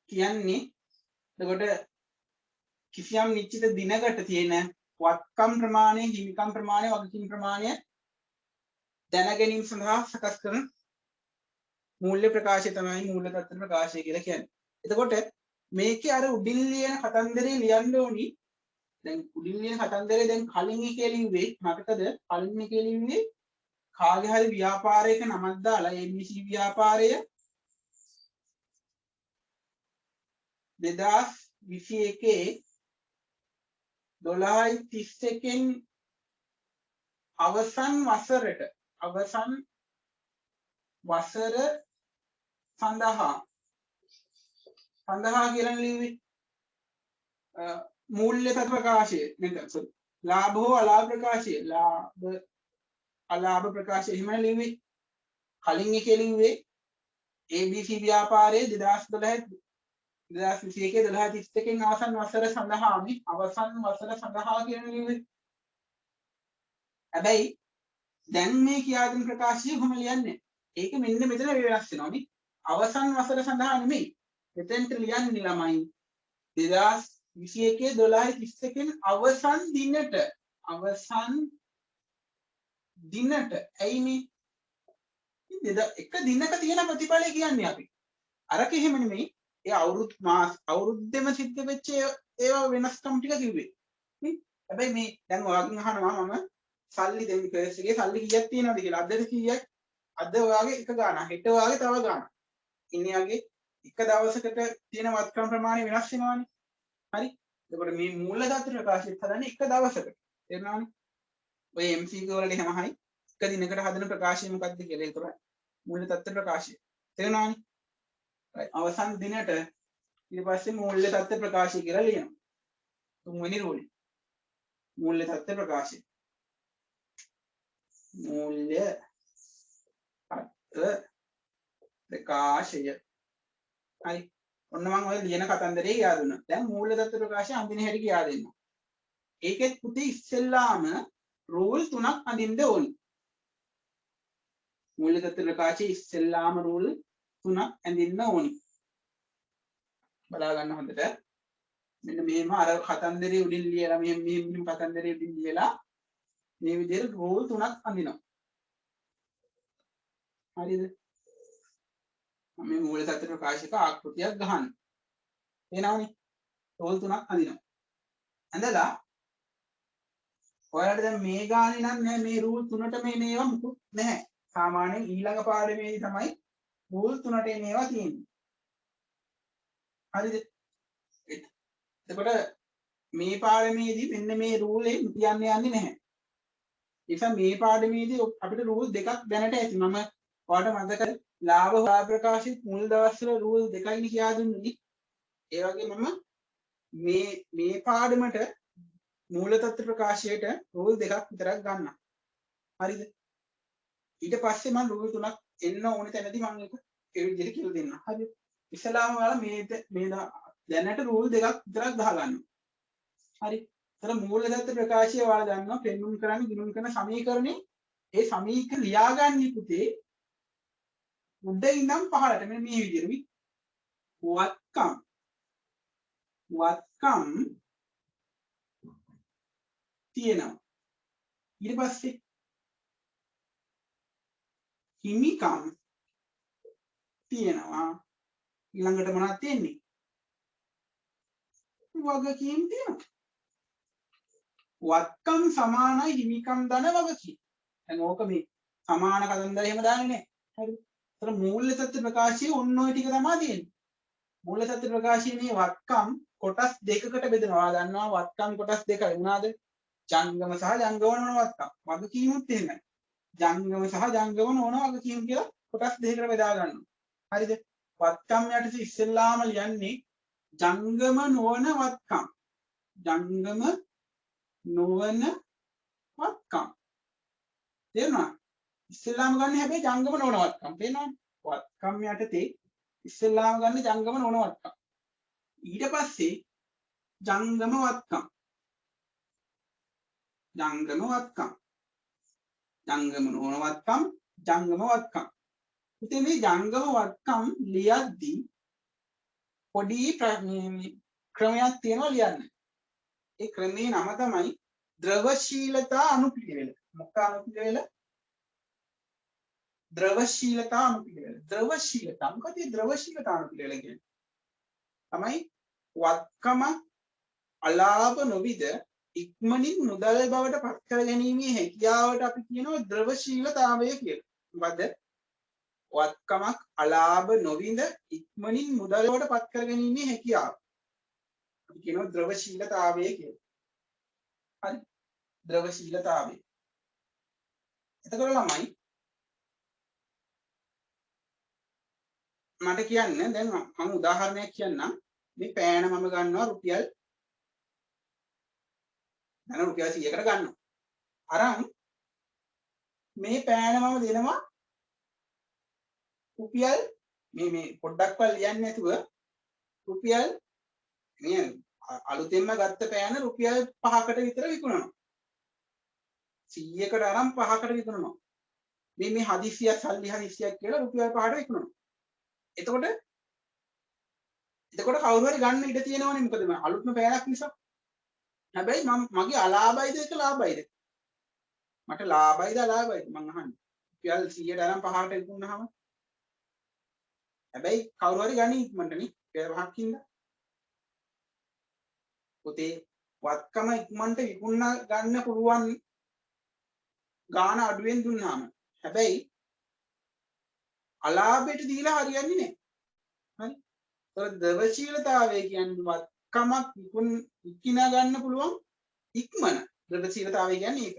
කියන්නේ එතකොට කිසියම් නිශ්චිත දිනකට තියෙන වත්කම් ප්‍රමාණය හිමිකම් ප්‍රමාණය වගකීම් ප්‍රමාණය දැන ගැනීම සඳහා සකස් කරන මූල්‍ය ප්‍රකාශය තමයි මූල්‍ය තත්ත්ව ප්‍රකාශය කියලා කියන්නේ. එතකොට මේකේ අර උඩින් ලියන කතන්දරේ ලියන්න ඕනි. දැන් උඩින් ලියන කතන්දරේ දැන් කලින් එකේ ලිව්වේ මතකද? කලින් එකේ ලිව්වේ කාගේ හරි ව්‍යාපාරයක නමක් දාලා ABC ව්‍යාපාරය 2021 12:31 අවසන් වසර සඳහා කියලා ලිව්වේ මූල්‍ය තත්ත්ව ප්‍රකාශය නේද? ලාභ හෝ අලාභ ප්‍රකාශය අලාභ ප්‍රකාශය එහෙම ලිව්වේ. කලින් එකේ ලිව්වේ ABC ව්‍යාපාරයේ 2021 12:31 අවසන් වසර සඳහා කියන ලිව්වේ. හැබැයි දැන් මේ කියා දෙන ප්‍රකාශය කොහොම ලියන්නේ? ඒක මෙන්න මෙතන වෙනස් වෙනවා නේ. අවසන් වසර සඳහා නෙමෙයි. මෙතෙන්ට ලියන්නේ ළමයි 2021 12:31 අවසන් දිනට. ඇයි මේ එක දිනක තියෙන ප්‍රතිඵලය කියන්නේ අපි. අරක එහෙම නෙමෙයි. ඒ අවුරුද්දෙම සිද්ධ වෙච්ච ඒවා වෙනස්කම් ටික කිව්වේ. හැබැයි මේ දැන් ඔයාගෙන් අහනවා මම සල්ලි දෙන්න කර්ස් එකේ සල්ලි කීයක් තියෙනවද කියලා. අදට කීයක්? අද ඔයාගේ එක ගාණක්. හෙට ඔයාගේ තව ගාණක්. ඉන්නේ යගේ එක දවසකට තියෙන වත්කම් ප්‍රමාණය වෙනස් වෙනවානේ. හරි? එතකොට මේ මූල දත්ත ප්‍රකාශයත් හදන්නේ එක දවසකට. තේරුණානේ? ඔය MCQ වලට එහෙම හයි එක දිනකට හදන ප්‍රකාශය මොකක්ද කියලා. ඒක තමයි මූල තත්ත්ව ප්‍රකාශය. තේරුණානේ? අවසන් දිනට ඊට පස්සේ මූල්‍ය තත්ත්ව ප්‍රකාශය කියලා ලියනවා. තුන්වෙනි රූලේ. මූල්‍ය තත්ත්ව ප්‍රකාශය. මූල්‍ය තත්ත්ව ප්‍රකාශය. හරි. ඔන්න මම ඔය ලියන කතන්දරේ කියා දුන්නා. දැන් මූල්‍ය තත්ත්ව ප්‍රකාශය අඳින හැටි කියා දෙන්නම්. ඒකෙත් පුතේ ඉස්සෙල්ලාම රූල් 3ක් අඳින්න ඕනි. මූල්‍ය තත්ත්ව ප්‍රකාශයේ ඉස්සෙල්ලාම රූල් 3ක් ඇඳින්න ඕනි. බලා ගන්න හොඳට. මෙන්න මෙහෙම අර කතන්දරේ උඩින් ලියලා මෙහෙම කතන්දරේ උඩින් ලියලා මේ විදිහට රූල් 3ක් අඳිනවා. හරිද? මේ මූල තත්ත්ව ප්‍රකාශක ආකෘතියක් ගහන්න. එනවනේ. රූල් 3ක් අඳිනවා. ඇඳලා ඔයාලට දැන් මේ ගානේ නම් නෑ මේ රූල් 3ට මේවා මුකුත් නැහැ. සාමාන්‍යයෙන් ඊළඟ පාඩමේදී තමයි රූල් 3ට මේවා තියෙන්නේ. හරිද? එතකොට මේ පාඩමේදී මෙන්න මේ රූල් එක කියන්න යන්නේ නැහැ. ඒ නිසා මේ පාඩමේදී අපිට රූල් දෙකක් දැනට ඇති. මම ඔයාලට මතකද ලාභ හොයා ප්‍රකාශිත මුල් දවස්වල රූල් දෙකයිනේ කියා දුන්නේ. ඒ වගේ මම මේ පාඩමට මූල තත්ත්ව ප්‍රකාශයට රූල් දෙකක් විතරක් ගන්නම්. හරිද? ඊට පස්සේ මම රූල් 3ක් එන්න ඕනේ තැනදී මම ඒක ඒ විදිහට කියලා දෙන්නම්. හරිද? ඉස්සලාම ඔයාලා මේ දැනට රූල් දෙකක් විතරක් ගහගන්න. හරි. ඒතර මූල තත්ත්ව ප්‍රකාශය ඔයාලා දන්නවා පෙන්වුම් කරන්නේ ගිණුම් කරන සමීකරණේ ඒ සමීකරණ ලියාගන්නේ පුතේ උඩ ඉඳන් පහළට මෙන්න මේ විදිහට වත්කම් තියෙනවා. ඊට පස්සේ හිමිකම් තියෙනවා. ඊළඟට මොනවද තියෙන්නේ? වගකීම් තියෙනවා. වත්කම් සමානයි හිමිකම් ධන වගකීම්. දැන් ඕක මේ සමාන කතන්දර එහෙම දාන්නේ නැහැ. හරිද? ඒතර මූල්‍ය තත්ත්ව ප්‍රකාශයේ ඔන්න ඔය ටික තමයි තියෙන්නේ. මූල්‍ය තත්ත්ව ප්‍රකාශයේ මේ වත්කම් කොටස් දෙකකට බෙදෙනවා. දන්නවා වත්කම් කොටස් දෙකයි. මොනවාද? ජංගම සහ ජංගම නොවන වත්කම්. වගකීමුත් එහෙමයි. ජංගම සහ ජංගම නොවන වගකීම් කියලා කොටස් දෙකකට බෙදා ගන්නවා. හරිද? වත්කම් යටතේ ඉස්සෙල්ලාම ලියන්නේ ජංගම නොවන වත්කම්. ජංගම නොවන වත්කම්. තේරුණා? ඉස්සෙල්ලාම ගන්න හැබැයි ජංගම නොවන වත්කම්. තේරුණාද? වත්කම් යටතේ ඉස්සෙල්ලාම ගන්න ජංගම නොවන වත්කම්. ඊට පස්සේ ජංගම වත්කම්. ජංගම වත්කම්. ජංගම නොවන වත්කම්. ජංගම වත්කම්. ඉතින් මේ ජංගම වත්කම් ලියද්දී පොඩි ක්‍රමයක් තියෙනවා ලියන්න. ඒ ක්‍රමේ නම තමයි ද්‍රවශීලතා අනුපිළිවෙල. මොකක් අනුපිළිවෙල? ද්‍රවශීලතා අනුපිළිවෙල. ද්‍රවශීලතා මොකද මේ ද්‍රවශීලතා අනුපිළිවෙල කියන්නේ? තමයි වත්කම අලාභ නොවිද ඉක්මනින් මුදල් බවට පත් කර ගැනීමේ හැකියාවට අපි කියනවා ද්‍රවශීලතාවය කියලා. මොකද වත්කමක් අලාභ නොවිඳ ඉක්මනින් මුදල් බවට පත් කර ගැනීමේ හැකියාව. අපි කියනවා ද්‍රවශීලතාවය කියලා. හරි. ද්‍රවශීලතාවය. එතකොට ළමයි මට කියන්න දැන් මම උදාහරණයක් කියන්නම්. මේ පෑන මම ගන්නවා රුපියල් 100කට ගන්නවා. අරන් මේ පෑන මම දෙනවා රුපියල් මේ පොඩ්ඩක්වත් ලියන්නේ නැතුව රුපියල් මේ අලුතෙන්ම ගත්ත පෑන රුපියල් 5කට විතර විකුණනවා. 100කට අරන් 5කට විකුණනවා. මේ හදිස්සියක් සල්ලි හදිස්සියක් කියලා රුපියල් 5ට විකුණනවා. එතකොට කවුරු හරි ගන්න ඉඩ තියෙනවනේ මොකද මම අලුත්ම පෑනක් නිසා. හැබැයි මගේ අලාභයිද ඒක ලාභයිද? මට ලාභයිද අලාභයිද මං අහන්නේ. රුපියල් 100ට අරන් 5ට විකුණනහම හැබැයි කවුරු හරි ගන්නේ ඉක්මනටනේ රුපියල් 5ක් ඉඳලා. පොතේ වත්කම ඉක්මනට විකුණන ගන්න පුළුවන් ගාන අඩුවෙන් දුන්නාම හැබැයි අලාභයට දීලා හරියන්නේ නැහැ. හරි. ඒතර ද්‍රවශීලතාවය කියන්නේ වත්කමක් විකින ගන්න පුළුවන් ඉක්මන. ද්‍රවශීලතාවය කියන්නේ ඒක.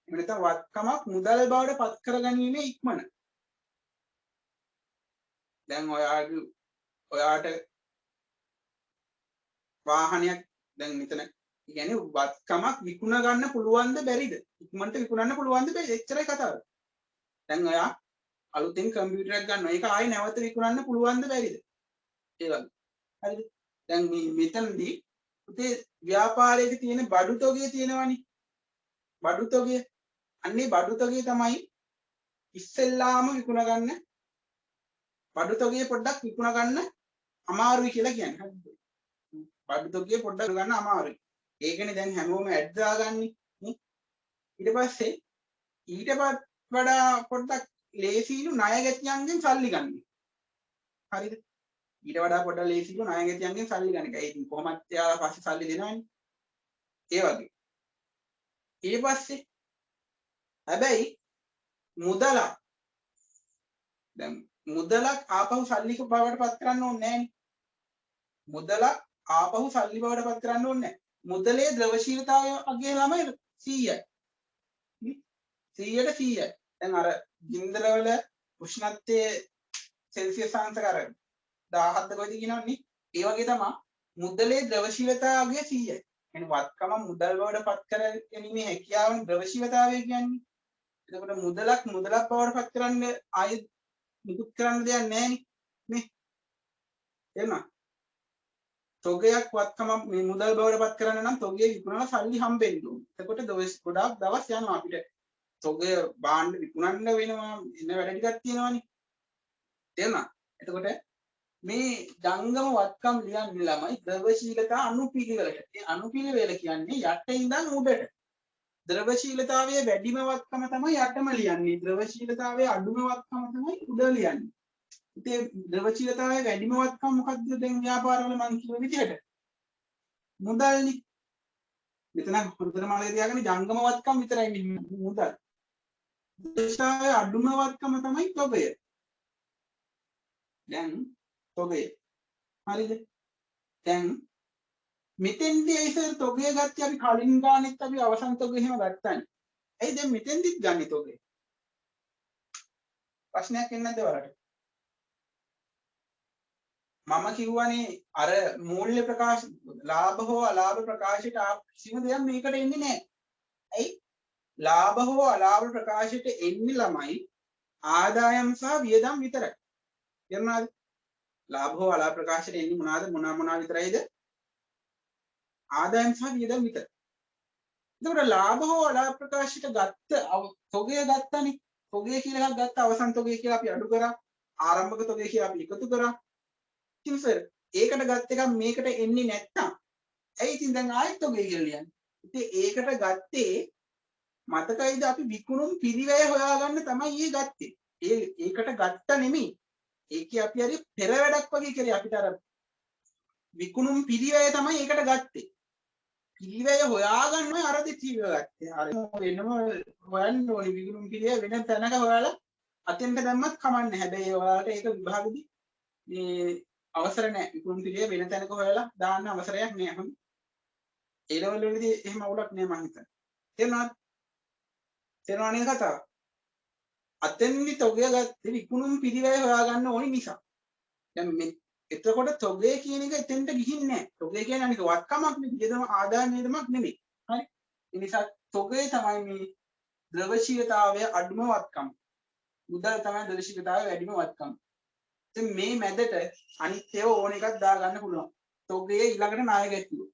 එහෙම නැත්නම් වත්කමක් මුදල් බවට පත් කරගැනීමේ ඉක්මන. දැන් ඔයාට වාහනයක් දැන් මෙතන කියන්නේ වත්කමක් විකුණ ගන්න පුළුවන්ද බැරිද? ඉක්මනට විකුණන්න පුළුවන්ද බැරිද? එච්චරයි කතාව. දැන් ඔයා අලුතෙන් කම්පියුටරයක් ගන්නවා. ඒක ආයෙ නැවත විකුණන්න පුළුවන්ද බැරිද? ඒ වගේ. හරිද? දැන් මෙතනදී පුතේ ව්‍යාපාරයේ තියෙන බඩු තොගය තියෙනවනේ. බඩු තොගය. අන්නේ බඩු තොගය තමයි ඉස්සෙල්ලාම විකුණ ගන්න බඩු තොගය පොඩ්ඩක් විකුණ ගන්න අමාරුයි කියලා කියන්නේ. හරිද? බඩු තොගය පොඩ්ඩක් ගන්න අමාරුයි. ඒකනේ දැන් හැමෝම ඇඩ් දාගන්නේ නේ. ඊට පස්සේ ඊට වඩා පොඩ්ඩක් ලේසිලු ණය ගැතියන්ගෙන් සල්ලි ගන්න. හරිද? ඊට වඩා පොඩ්ඩක් ලේසිලු ණය ගැතියන්ගෙන් සල්ලි ගන්න එක. ඒ කොහොමද එයාලා පස්සේ සල්ලි දෙනවනේ. ඒ වගේ. ඊට පස්සේ හැබැයි මුදලක් දැන් මුදලක් ආපහු සල්ලි බවට පත් කරන්න ඕනේ නෑනේ. මුදලක් ආපහු සල්ලි බවට පත් කරන්න ඕනේ නෑ. මුදලේ ද්‍රවශීලතාවය අගේ ළමයි 100යි. 100ට 100යි. දැන් අර ගින්දර වල උෂ්ණත්වයේ සෙල්සියස් අංශක අර 17ද කොයිද කියනවනේ. ඒ වගේ තමයි මුදලේ ද්‍රවශීලතාවය 100යි. يعني වත්කම මුදල් බවට පත් කර ගැනීමේ හැකියාව ද්‍රවශීලතාවය කියන්නේ. එතකොට මුදලක් බවට පත් කරන්න ආයෙ නිකුත් කරන්න දෙයක් නැහැ නේ. එහෙම තොගයක් වත්කම මේ මුදල් බවට පත් කරන්න නම් තොගය විකුණලා සල්ලි හම්බෙන්න ඕනේ. එතකොට ගොඩාක් දවස් යනවා අපිට. තොගය භාණ්ඩ විකුණන්න වෙනවා ඉන්න වැඩ ටිකක් තියෙනවානේ. තේරුණා? එතකොට මේ ජංගම වත්කම් ලියන්නේ ළමයි ද්‍රවශීලතා අනුපිළිවෙලට. ඒ අනුපිළිවෙල කියන්නේ යට ඉඳන් උඩට. ද්‍රවශීලතාවයේ වැඩිම වත්කම තමයි යටම ලියන්නේ. ද්‍රවශීලතාවයේ අඩුම වත්කම තමයි උඩ ලියන්නේ. ඉතින් ද්‍රවශීලතාවයේ වැඩිම වත්කම මොකක්ද දැන් ව්‍යාපාරවල මම කියව විදිහට? මුදල්නේ. මෙතන හොඳටම මතක තියාගන්න ජංගම වත්කම් විතරයි මෙන්න මුදල්. ද්‍රවශීලතාවයේ අඩුම වත්කම තමයි තොගය. දැන් තොගය. හරිද? දැන් මෙතෙන්දී ඒසර් තොගය ගත්තේ අපි කලින් ගානෙත් අපි අවසන් තොගය එහෙම ගත්තානේ. ඇයි දැන් මෙතෙන්දිත් ගන්නේ තොගය? ප්‍රශ්නයක් එන්නේ නැද්ද වලට? මම කිව්වනේ අර මූල්‍ය ප්‍රකාශ ලාභ හෝ අලාභ ප්‍රකාශයට කිසිම දෙයක් මේකට එන්නේ නැහැ. ඇයි? ලාභ හෝ අලාභ ප්‍රකාශයට එන්නේ ළමයි ආදායම් සහ වියදම් විතරයි. තේරුණාද? ලාභ හෝ අලාභ ප්‍රකාශයට එන්නේ මොනවා විතරයිද? ආදායම් සහ වියදම් විතරයි. එතකොට ලාභ හෝ අලාභ ප්‍රකාශයට ගත්ත තොගය ගත්තනේ. තොගය කියලා එකක් ගත්ත අවසන් තොගය කියලා අපි අඩු කරා. ආරම්භක තොගය කියලා අපි එකතු කරා. ඉතින් සර් ඒකට ගත්ත එක මේකට එන්නේ නැත්තම් ඇයි ඉතින් දැන් ආයෙත් තොගය කියලා ලියන්නේ? ඉතින් ඒකට ගත්තේ මතකයිද අපි විකුණුම් පිරිවැය හොයාගන්න තමයි ඊ ගත්තේ. ඒකට ගත්ත නෙමෙයි. ඒකේ අපි හරි පෙර වැඩක් වගේ කරේ අපිට අර විකුණුම් පිරිවැය තමයි ඒකට ගත්තේ. පිරිවැය හොයාගන්න අර දෙතිව ගත්තේ. අර වෙනම හොයන්න ඕනේ විකුණුම් පිරිවැය වෙන තැනක හොයාලා අතෙන්ට දැම්මත් කමන්නේ. හැබැයි ඔයාලට ඒක විභාගෙදි මේ අවසර නැහැ. විකුණුම් පිරිවැය වෙන තැනක හොයාලා දාන්න අවසරයක් නැහැ. ඒ ලෙවල් වලදී එහෙම අවුලක් නෑ මං හිතන්නේ. තේරුණාද? තේරුණානේ කතාව? අතෙන්දි තොගය ගත්තේ විකුණුම් පිරිවැය හොයාගන්න ඕනි නිසා. දැන් මේ එතකොට තොගය කියන එක එතෙන්ට ගිහින් නෑ. තොගය කියන්නේ අනික වත්කමක් නෙවෙයි. වියදම ආදාය නියදමක් නෙමෙයි. හරි? ඒ නිසා තොගය තමයි මේ ද්‍රවශීලතාවය අඩුම වත්කම. මුදල් තමයි ද්‍රවශීලතාවය වැඩිම වත්කම. ඉතින් මේ මැදට අනිත් ඒවා ඕන එකක් දාගන්න පුළුවන්. තොගය ඊළඟට ණය ගැටියෝ.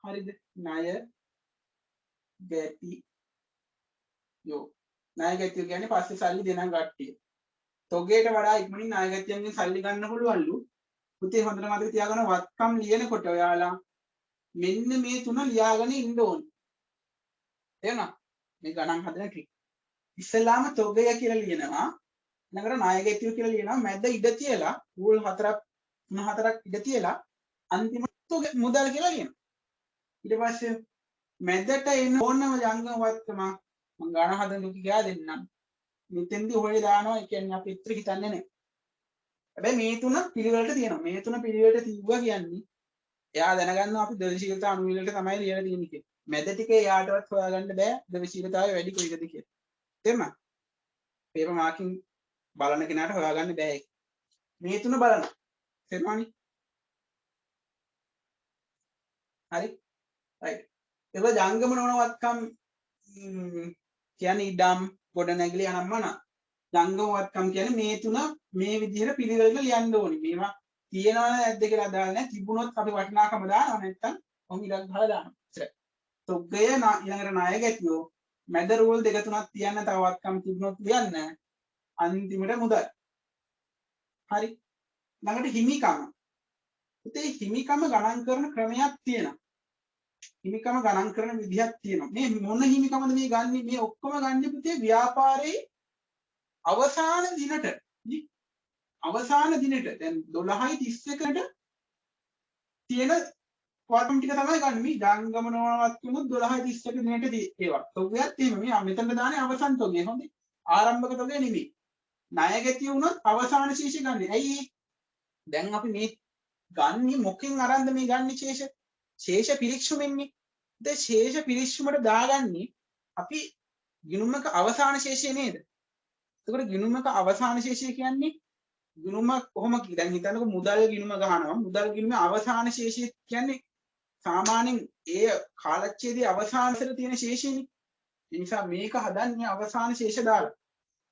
හරිද? ණය ගැටියෝ. ණය ගැටියෝ කියන්නේ පස්සේ සල්ලි දෙන කට්ටිය. තොගයට වඩා ඉක්මනින් ණය ගැටියන්ගෙන් සල්ලි ගන්න පුළුවන්ලු. පුතේ හොඳට මතක තියාගන්න වත්කම් ලියනකොට ඔයාලා මෙන්න මේ තුන ලියාගෙන ඉන්න ඕනේ. තේරුණා? මේ ගණන් හදන ට්‍රික්. ඉස්සෙල්ලාම තොගය කියලා ලියනවා. ඊළඟට ණය ගැටියෝ කියලා ලියනවා. මැද ඉඩ තියලා රූල් 4ක් ඉඩ තියලා අන්තිමට තොග මුදල් කියලා ලියනවා. ඊට පස්සේ මැදට එන ඕනම ජංගම වත්කම මම ගණන් හදන දුක ගියා දෙන්නම්. මෙතෙන්දි ඔය දානවා. ඒ කියන්නේ අපි ඉතින් හිතන්නේ නැහැ. හැබැයි මේ තුන පිළිවෙලට තියෙනවා. මේ තුන පිළිවෙලට තියුවා කියන්නේ එයා දැනගන්නවා අපි ද්‍රවශීලතා අණු වලට තමයි ලියලා තියෙන්නේ කියලා. මැද ටිකේ යාටවත් හොයාගන්න බෑ ද්‍රවශීලතාවය වැඩි කොයිකද කියලා. තේරුණා? පේපර් මාකින් බලන කෙනාට හොයාගන්න බෑ ඒක. මේ තුන බලන්න. තේරුණානේ? හරි? රයිට්. ඒක ජංගම නොවනවත්කම් කියන්නේ ඉඩම් ගොඩනැගිලි අනම්මන. ජංගම වත්කම් කියන්නේ මේ තුන මේ විදිහට පිළිවෙලට ලියන්න ඕනේ. මේවා තියෙනවද නැද්ද කියලා අදාළ නැහැ. තිබුණොත් අපි වටිනාකම දානවා නැත්නම් ඔහොම ඉලක්ක ගහලා දානවා. ඉතින් තොගය ඊළඟට ණය ගැටියෝ මැද රූල් දෙක තුනක් තියන්න තව වත්කම් තිබුණොත් ලියන්න. අන්තිමට මුදල්. හරි. ඊළඟට හිමිකම. ඉතින් හිමිකම ගණන් කරන ක්‍රමයක් තියෙනවා. හිමිකම ගණන් කරන විදිහක් තියෙනවා. මේ මොන හිමිකමද මේ ගන්නෙ? මේ ඔක්කොම ගන්නෙ පුතේ ව්‍යාපාරේ අවසාන දිනට. අවසාන දිනට දැන් 12:31ට තියෙන වත්කම් ටික තමයි ගන්න. මේ ජංගම නොවනවත්කමුත් 12:31 දිනට ඒවා. තොගයත් එහෙම මේ මෙතන දාන්නේ අවසන් තොගය. හොඳයි. ආරම්භක තොගය නෙමෙයි. ණය ගැතිය වුණොත් අවසාන ශේෂය ගන්න. ඇයි දැන් අපි මේ ගන්නේ මොකෙන් අරන්ද මේ ගන්නේ ශේෂ? ශේෂ පිරික්සුමෙන්නේ. දැන් ශේෂ පිරික්සුමට දාගන්නේ අපි ගිණුමක අවසාන ශේෂය නේද? එතකොට ගිණුමක අවසාන ශේෂය කියන්නේ ගිණුමක් කොහොම දැන් හිතන්නකො මුදල් ගිණුම ගහනවා. මුදල් ගිණුමේ අවසාන ශේෂය කියන්නේ සාමාන්‍යයෙන් ඒ කාලච්ඡේදයේ අවසානයේ තියෙන ශේෂයනේ. ඒ නිසා මේක හදන්නේ අවසාන ශේෂ දාලා.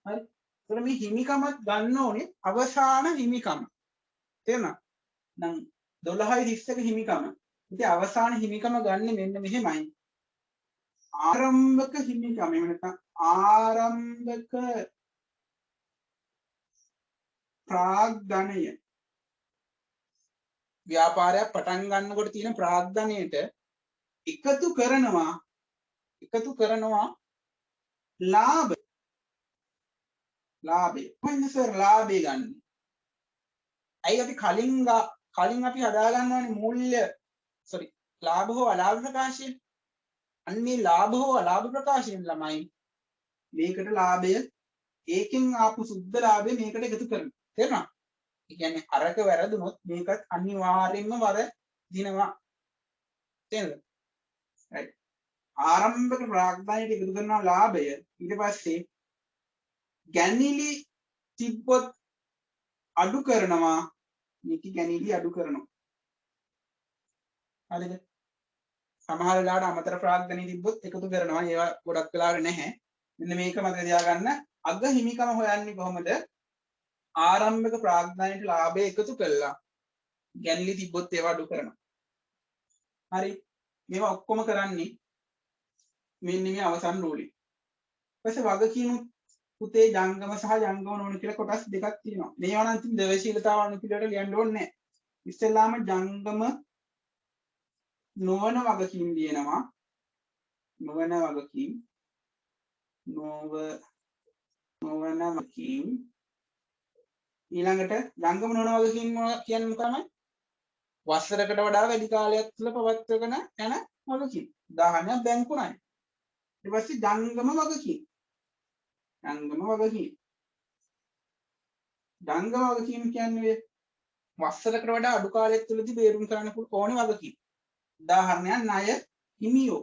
හරි. එතකොට මේ හිමිකමත් ගන්න ඕනේ අවසාන හිමිකම. තේරුණා? නම් 12:31 හිමිකම. ඉතින් අවසාන හිමිකම ගන්න මෙන්න මෙහෙමයි. ආරම්භක හිමිකම. එහෙම නැත්නම් ආරම්භක ප්‍රාග්ධනය. ව්‍යාපාරයක් පටන් ගන්නකොට තියෙන ප්‍රාග්ධනයට එකතු කරනවා ලාභ. කොහොමද සර් ලාභය ගන්න? ඇයි අපි කලින් අපි හදා ගන්නවනේ මූල්‍ය ලාභ හෝ අලාභ ප්‍රකාශය. අන්නේ ලාභ හෝ අලාභ ප්‍රකාශයෙන් ළමයි මේකට ලාභය ඒකෙන් ආපු සුද්ධ ලාභය මේකට එකතු කරනවා. තේරුණා? ඒ කියන්නේ අරක වැරදුනොත් මේකත් අනිවාර්යෙන්ම වරදිනවා. තේරුණාද? right. ආරම්භක ප්‍රාග්ධනයට එකතු කරන ලාභය ඊට පස්සේ ගැනිලි තිබ්බොත් අඩු කරනවා. මේක ගැනිලි අඩු කරනවා. හරිද? සමහර වෙලාවට අමතර ප්‍රාග්ධනය තිබ්බොත් එකතු කරනවා. ඒවා ගොඩක් වෙලාවට නැහැ. මෙන්න මේක මතක තියාගන්න. අග හිමිකම හොයන්නේ කොහොමද? ආරම්භක ප්‍රාග්ධනයට ලාභය එකතු කළා. ගැනිලි තිබ්බොත් ඒවා අඩු කරනවා. හරි. මේවා ඔක්කොම කරන්නේ මෙන්න මේ අවසන් රූලෙ. ඊපස්සේ වගකීම් පුතේ ජංගම සහ ජංගම නොවන කියලා කොටස් දෙකක් තියෙනවා. මේවා නම් ඉතින් ද්‍රවශීලතාව අනුපිළිවෙලට ලියන්න ඕනේ නැහැ. ඉස්සෙල්ලාම ජංගම නොවන වගකීම් ලියනවා. නොවන වගකීම් නොවන වගකීම් ඊළඟට ජංගම නොවන වගකීම් කියන්නේ මොකක්ද? වසරකට වඩා වැඩි කාලයක් තුළ පවත්වගෙන යන වගකීම්. උදාහරණයක් බැංකු ණය. ඊට පස්සේ ජංගම වගකීම්. ජංගම වගකීම් කියන්නේ වසරකට වඩා අඩු කාලයක් තුළදී බේරුම් කරන්න පුළුවන් ඕනේ වගකීම්. උදාහරණයක් ණය හිමියෝ.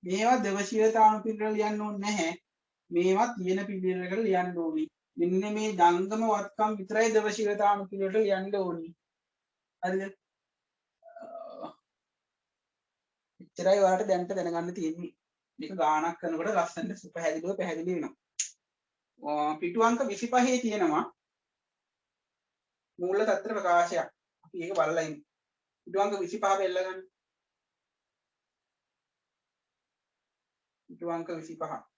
මේවා දෙවශීලතානුපිළිවෙල ලියන්න ඕනේ නැහැ. මේවා තියෙන පිළිවෙලකට ලියන්න ඕනේ. මෙන්න මේ ජංගම වත්කම් විතරයි දෙවශීලතානුපිළිවෙලට ලියන්න ඕනේ. හරිද? එච්චරයි ඔයාලට දැනට දැනගන්න තියෙන්නේ. මේක ගානක් කරනකොට ලස්සනට පැහැදිලිව පැහැදිලි වෙනවා. පිටු අංක 25 තියෙනවා මූල තත්ත්ව ප්‍රකාශයක්. අපි ඒක බලලා ඉමු. පිටු අංක 25 බෙල්ල ගන්න. පිටු අංක 25.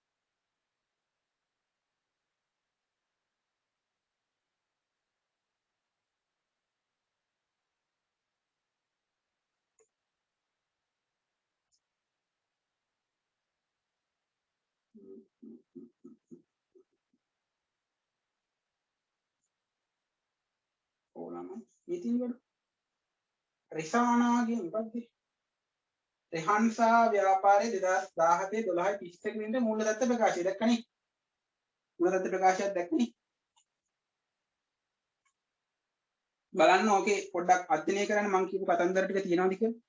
රිසානාගේ මොකක්ද? රෙහන්සා ව්‍යාපාරයේ 2017 12 31 වෙනිදා මූල තත්ත්ව ප්‍රකාශය දැක්කනේ. මූල තත්ත්ව ප්‍රකාශයක් දැක්කනේ. බලන්න ඕකේ පොඩ්ඩක් අධ්‍යයනය කරන්න මම කියපු කතන්දර ටික තියෙනවද කියලා.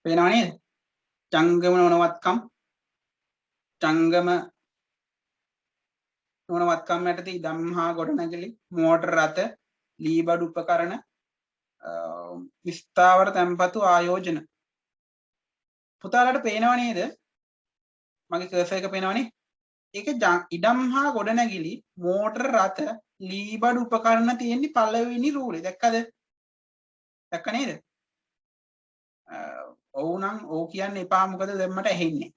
පේනව නේද? ජංගම නොවනවත්කම් යටතේ ඉදම් හා ගොඩනැගිලි මෝටර රථ ලීබඩු උපකරණ ස්ථාවර තැන්පතු ආයෝජන. පුතාලට පේනව නේද? මගේ කර්සර් එක පේනවනේ. ඒක ඉදම් හා ගොඩනැගිලි මෝටර රථ ලීබඩු උපකරණ තියෙන්නේ පළවෙනි රූලේ. දැක්කද? දැක්ක නේද? ඔව් නම් ඔව් කියන්න එපා මොකද දැම්මට ඇහෙන්නේ.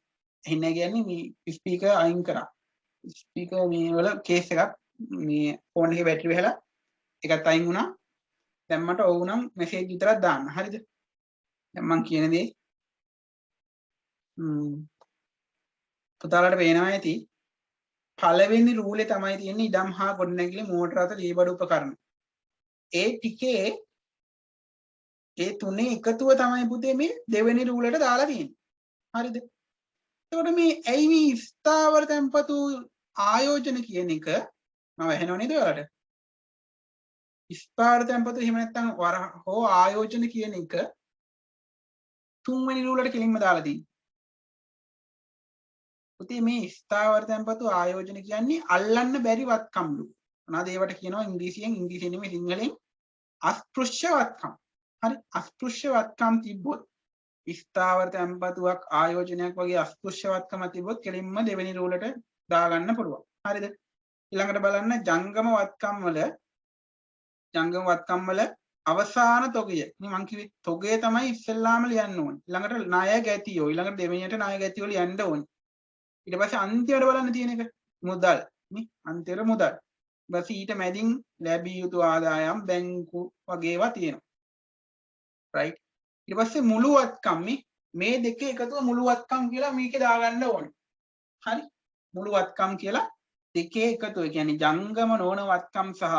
ඇහෙන්නේ කියන්නේ මේ ස්පීකර් අයින් කරා. ස්පීකර් මේ වල කේස් එකක් මේ ෆෝන් එකේ බැටරි වෙහලා ඒකත් අයින් වුණා. දැම්මට ඔව් නම් මෙසේජ් විතරක් දාන්න. හරිද? දැන් මම කියන දේ පුතාලට පේනවා ඇති. පළවෙනි රූලේ තමයි තියෙන්නේ ඉදම් හා ගොඩනැගිලි මෝටර රථ ලීබඩු උපකරණ. ඒ ටිකේ ඒ තුනේ එකතුව තමයි පුතේ මේ දෙවෙනි රූලෙට දාලා තියෙන්නේ. හරිද? එතකොට මේ ඇයි මේ ස්ථාවර තැන්පතු ආයෝජන කියන එක මම ඇහෙනව නේද ඔයාලට? ස්ථාවර තැන්පතු එහෙම නැත්නම් හෝ ආයෝජන කියන එක තුන්වෙනි රූලෙට කෙලින්ම දාලා තියෙන්නේ. පුතේ මේ ස්ථාවර තැන්පතු ආයෝජන කියන්නේ අල්ලන්න බැරි වත්කම්ලු. මොනවාද ඒවට කියනවා ඉංග්‍රීසියෙන් නෙමෙයි සිංහලෙන් අස්පෘශ්‍ය වත්කම්. හරි අස්පෘශ්‍ය වත්කම් තිබ්බොත් ස්ථාවර තැන්පතුවක් ආයෝජනයක් වගේ අස්පෘශ්‍ය වත්කම තිබ්බොත් කෙලින්ම දෙවෙනි රූලෙට දාගන්න පුළුවන්. හරිද? ඊළඟට බලන්න ජංගම වත්කම් වල අවසාන තොගය. මේ මං කිව්වේ තොගය තමයි ඉස්සෙල්ලාම ලියන්න ඕනේ. ඊළඟට ණය ගැතියෝ ඊළඟට දෙවෙනියට ණය ගැතියෝ ලියන්න ඕනේ. ඊට පස්සේ අන්තිමට බලන්න තියෙන එක මුදල්. නේ අන්තිමට මුදල්. ඊට ඊට මැදින් ලැබිය යුතු ආදායම් බැංකු වගේ ඒවා තියෙනවා. right ඊට පස්සේ මුළු වත්කම් මේ දෙක එකතුව මුළු වත්කම් කියලා මේකේ දාගන්න ඕනේ. හරි මුළු වත්කම් කියලා දෙකේ එකතුව කියන්නේ ජංගම නොවන වත්කම් සහ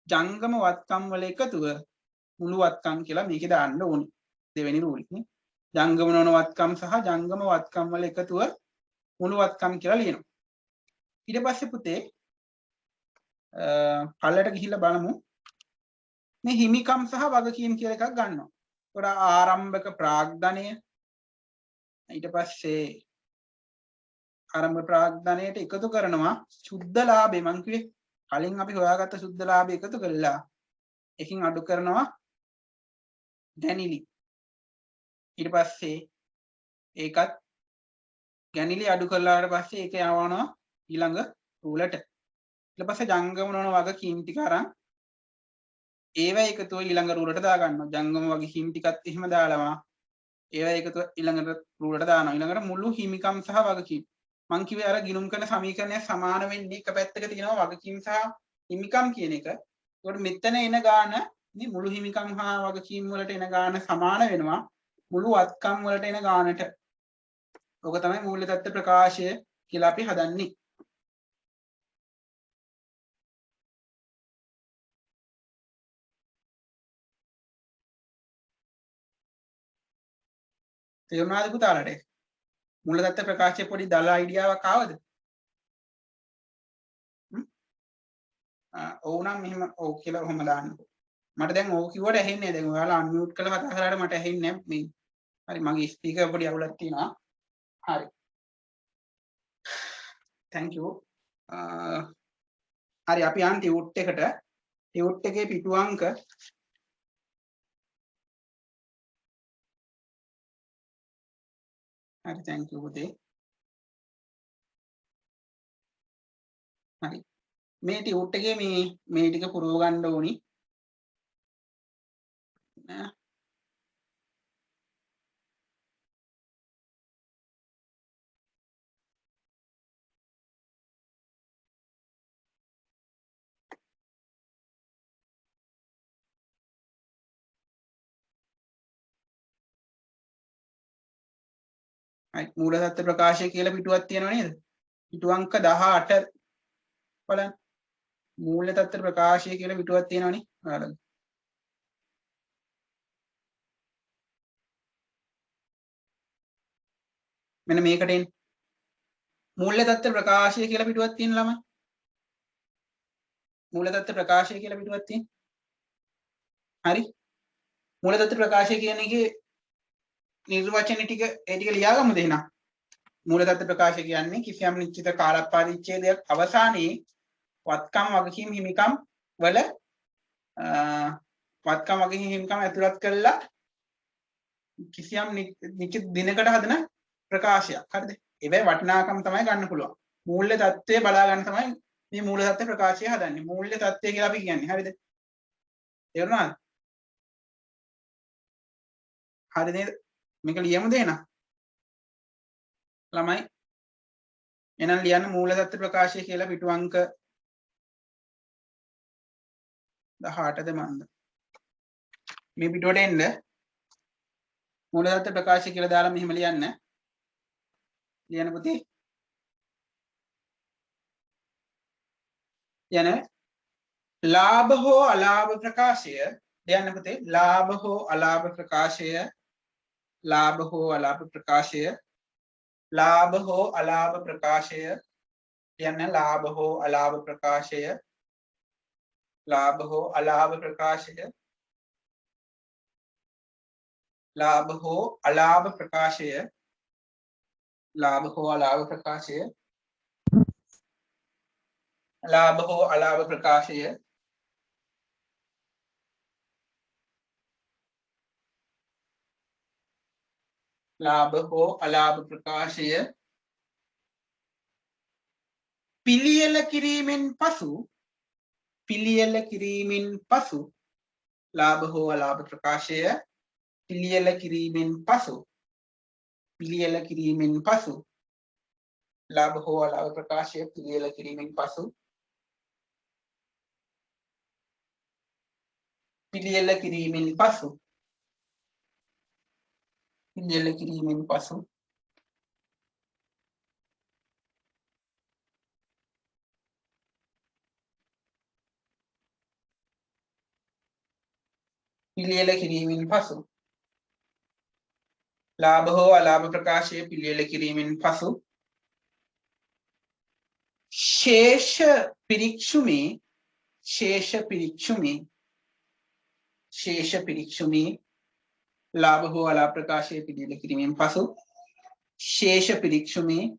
ජංගම වත්කම් වල එකතුව මුළු වත්කම් කියලා මේකේ දාන්න ඕනේ. දෙවෙනි රූලෙත් නේ ජංගම නොවන වත්කම් සහ ජංගම වත්කම් වල එකතුව මුළු වත්කම් කියලා ලියනවා. ඊට පස්සේ පුතේ පල්ලට ගිහිල්ලා බලමු. මේ හිමිකම් සහ වගකීම් කියලා එකක් ගන්නවා. ඒකට ආරම්භක ප්‍රාග්ධනය ඊට පස්සේ ආරම්භ ප්‍රාග්ධනයට එකතු කරනවා සුද්ධ ලාභේ මං කිව්වේ කලින් අපි හොයාගත්ත සුද්ධ ලාභය එකතු කළා. එකකින් අඩු කරනවා ගැනිලි. ඊට පස්සේ ඒකත් ගැනිලි අඩු කළාට පස්සේ ඒක යවනවා ඊළඟ රූලට. ඊට පස්සේ ජංගම නොවන වගකීම් ටික අරන් ඒව එකතුව ඊළඟ රූලට දාගන්නවා. ජංගම වගකීම් ටිකත් එහෙම දාලවා ඒව එකතුව ඊළඟට රූලට දානවා. ඊළඟට මුළු හිමිකම් සහ වගකීම් මං කිව්වේ අර ගිණුම් කරන සමීකරණය සමාන වෙන්නේ එක පැත්තක තියෙනවා වගකීම් සහ හිමිකම් කියන එක. ඒකට මෙතන එන ගාන මේ මුළු හිමිකම් හා වගකීම් වලට එන ගාන සමාන වෙනවා මුළු වත්කම් වලට එන ගානට. ඔක තමයි මූල්‍ය තත්ත්ව ප්‍රකාශය කියලා අපි හදන්නේ. තේරුණාද පුතාලට? මූල්‍ය තත්ත්ව ප්‍රකාශයේ පොඩි දල අයිඩියාවක් ආවද? ඔව් නම් මෙහෙම ඔව් කියලා ඔහොම දාන්න. මට දැන් ඔව් කිව්වට ඇහෙන්නේ නැහැ. දැන් ඔයාලා අන්මියුට් කරලා කතා කරාට මට ඇහෙන්නේ නැහැ මේ. හරි මගේ ස්පීකර් පොඩි අවුලක් තියෙනවා. හරි. thank you. හරි අපි යන් ටියුට් එකට. ටියුට් එකේ පිටු අංක හරි thank you පුතේ. හරි. මේ ටියුට් එකේ මේ ටික පුරව ගන්න ඕනි. මූල තත්ත්ව ප්‍රකාශය කියලා පිටුවක් තියෙනව නේද? පිටු අංක 18 බලන්න. මූල තත්ත්ව ප්‍රකාශය කියලා පිටුවක් තියෙනවනේ. ඔයාලගේ. මෙන්න මේකට එන්න. මූල තත්ත්ව ප්‍රකාශය කියලා පිටුවක් තියෙන ළමයි. මූල තත්ත්ව ප්‍රකාශය කියලා පිටුවක් තියෙන. හරි. මූල තත්ත්ව ප්‍රකාශය කියන එකේ නිර්වචන ටික ඒ ටික ලියාගමුද එහෙනම්? මූල තත්ත්ව ප්‍රකාශය කියන්නේ කිසියම් නිශ්චිත කාල පරිච්ඡේදයක් අවසානයේ වත්කම් වගකීම් හිමිකම් වල වත්කම් වගකීම් හිමිකම් ඇතුළත් කරලා කිසියම් නිශ්චිත දිනකට හදන ප්‍රකාශයක්. හරිද? ඒවැ වටිනාකම් තමයි ගන්න පුළුවන්. මූල්‍ය தත්ත්වය බලා ගන්න තමයි මේ මූල தත්ත්ව ප්‍රකාශය හදන්නේ. මූල්‍ය தත්ත්වය කියලා අපි කියන්නේ. හරිද? තේරුණාද? හරි නේද? මේක ලියමුද එහෙනම්? ළමයි එහෙනම් ලියන්න මූල தත්ත්ව ප්‍රකාශය කියලා පිටු අංක 18ද මන්ද? මේ පිටුවට එන්න මූල தත්ත්ව ප්‍රකාශය කියලා දාලා මෙහෙම ලියන්න. ලියන්න පුතේ. යන ලාභ හෝ අලාභ ප්‍රකාශය ලියන්න පුතේ. ලාභ හෝ අලාභ ප්‍රකාශය ලාභ හෝ අලාභ ප්‍රකාශය ලාභ හෝ අලාභ ප්‍රකාශය ලියන්න. ලාභ හෝ අලාභ ප්‍රකාශය ලාභ හෝ අලාභ ප්‍රකාශය ලාභ හෝ අලාභ ප්‍රකාශය ලාභ හෝ අලාභ ප්‍රකාශය ලාභ හෝ අලාභ ප්‍රකාශය ලාභ හෝ අලාභ ප්‍රකාශය පිළියෙල කිරීමෙන් පසු ලාභ හෝ අලාභ ප්‍රකාශය පිළියෙල කිරීමෙන් පසු ලාභ හෝ අලාභ ප්‍රකාශය පිළියෙල කිරීමෙන් පසු පිළියෙල කිරීමෙන් පසු ලාභ හෝ අලාභ ප්‍රකාශය පිළියෙල කිරීමෙන් පසු ශේෂ පිරික්සුමේ शेष පිරික්සුමේ लाभ हो अलाभ प्रकाशයේ පිළියෙල කිරීමෙන් පසු शेष පිරික්සුමේ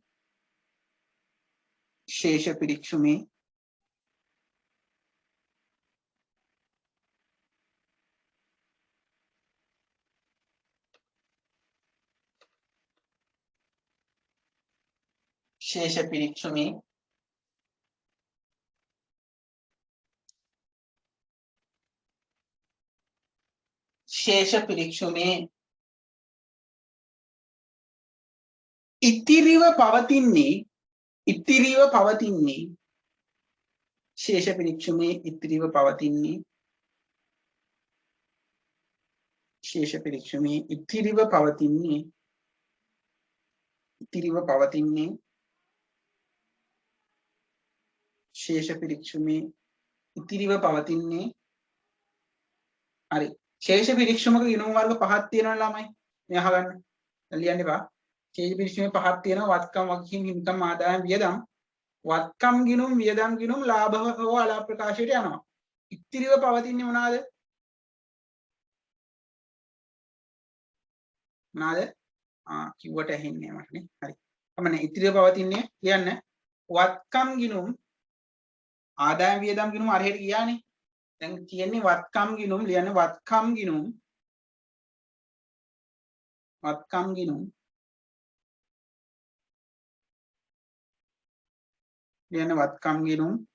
ඉතිරිව පවතින්නේ ශේෂ පිරික්සුමේ ඉතිරිව පවතින්නේ හරි ශේෂ පිරික්සුමක ගිණුම් වර්ග පහක් තියෙනවා ළමයි මේ අහගන්න ලියන්න එපා ශේෂ පිරික්සුමේ පහක් තියෙනවා වත්කම් වගකීම් හිමිකම් ආදායම් වියදම් වත්කම් ගිණුම් වියදම් ගිණුම් ලාභ හෝ අලාභ ප්‍රකාශයට යනවා ඉතිරිව පවතින්නේ මොනවාද කිව්වට ඇහෙන්නේ මට නේ හරි කමන්නේ ඉතිරිව පවතින්නේ කියන්න වත්කම් ගිණුම් ආදායම් වියදම් ගිණුම් අරහෙට ගියානේ දැන් කියන්නේ වත්කම් ගිණුම් ලියන්න වත්කම් ගිණුම් ලියන්න වත්කම් ගිණුම්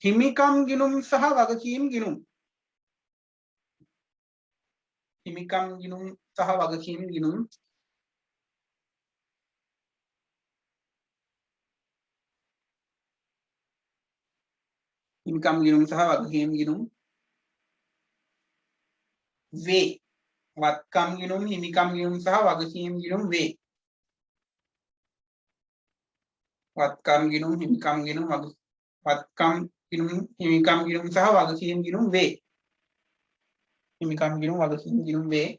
හිමිකම් ගිණුම් සහ වගකීම් ගිණුම් හිමිකම් ගිණුම් සහ වගකීම් ගිණුම් හිමිකම් ගිණුම් සහ වගකීම් ගිණුම් වේ වත්කම් ගිණුම් හිමිකම් ගිණුම් සහ වගකීම් ගිණුම් වේ වත්කම් ගිණුම් හිමිකම් ගිණුම් වත්කම් ගිණුම් හිමිකම් ගිණුම් සහ වගකීම් ගිණුම් වේ හිමිකම් ගිණුම් වගකීම් ගිණුම් වේ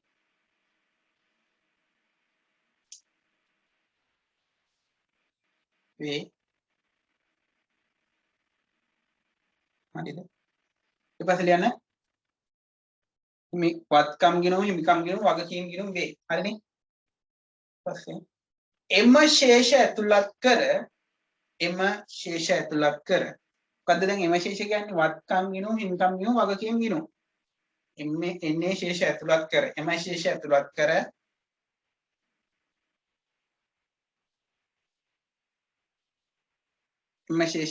හරිද ඊට පස්සේ ලියන්න මේ වත්කම් ගිණුම් හිමිකම් ගිණුම් වගකීම් ගිණුම් වේ හරිනේ පස්සේ එම ශේෂ ඇතුළත් කර මොකද්ද දැන් එම ශේෂ කියන්නේ වත්කම් ගිණුම් හිමිකම් ගිණුම් වගකීම් ගිණුම් එන්නේ ශේෂ ඇතුළත් කර එම ශේෂ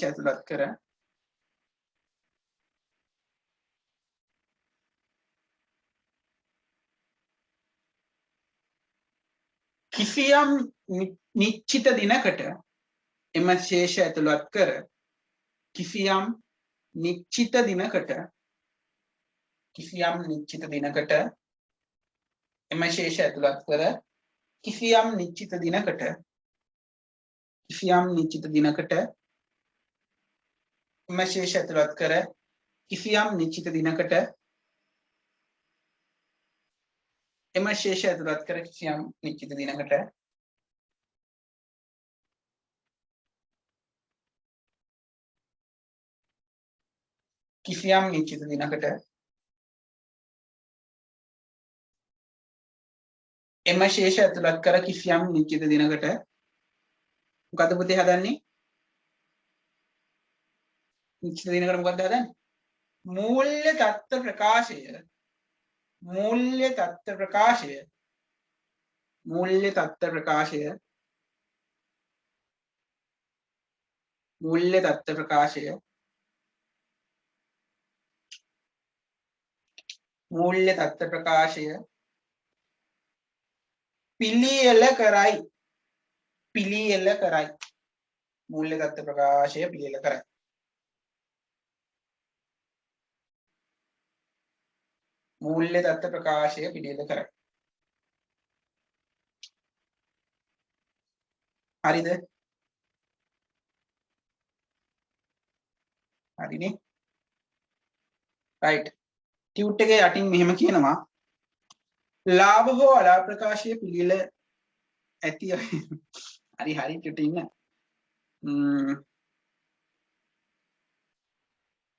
ඇතුළත් කර කිසියම් නිශ්චිත දිනකට එම ශේෂ ඇතුළත් කර කිසියම් නිශ්චිත දිනකට එම ශේෂ ඇතුළත් කර කිසියම් නිශ්චිත දිනකට එම ශේෂ ඇතුළත් කර කිසියම් නිශ්චිත දිනකට එම ශේෂ ඇතුළත් කර කිසියම් නිශ්චිත දිනකට එම ශේෂ ඇතුළත් කර කිසියම් නිශ්චිත දිනකට මොකද පුතේ හදන්නේ නිශ්චිත දිනකට මොකද හදන්නේ මූල්‍ය තත්ත්ව ප්‍රකාශය මූල්‍ය තත්ත්ව ප්‍රකාශය පිළියෙල කරයි මූල්‍ය තත්ත්ව ප්‍රකාශය පිළියෙල කරයි හරිද හරිනේ right ටියුට් එකේ යටින් මෙහෙම කියනවා ලාභ හෝ අලාභ ප්‍රකාශය පිළියෙල ඇති හරි හරි චුටි ඉන්න.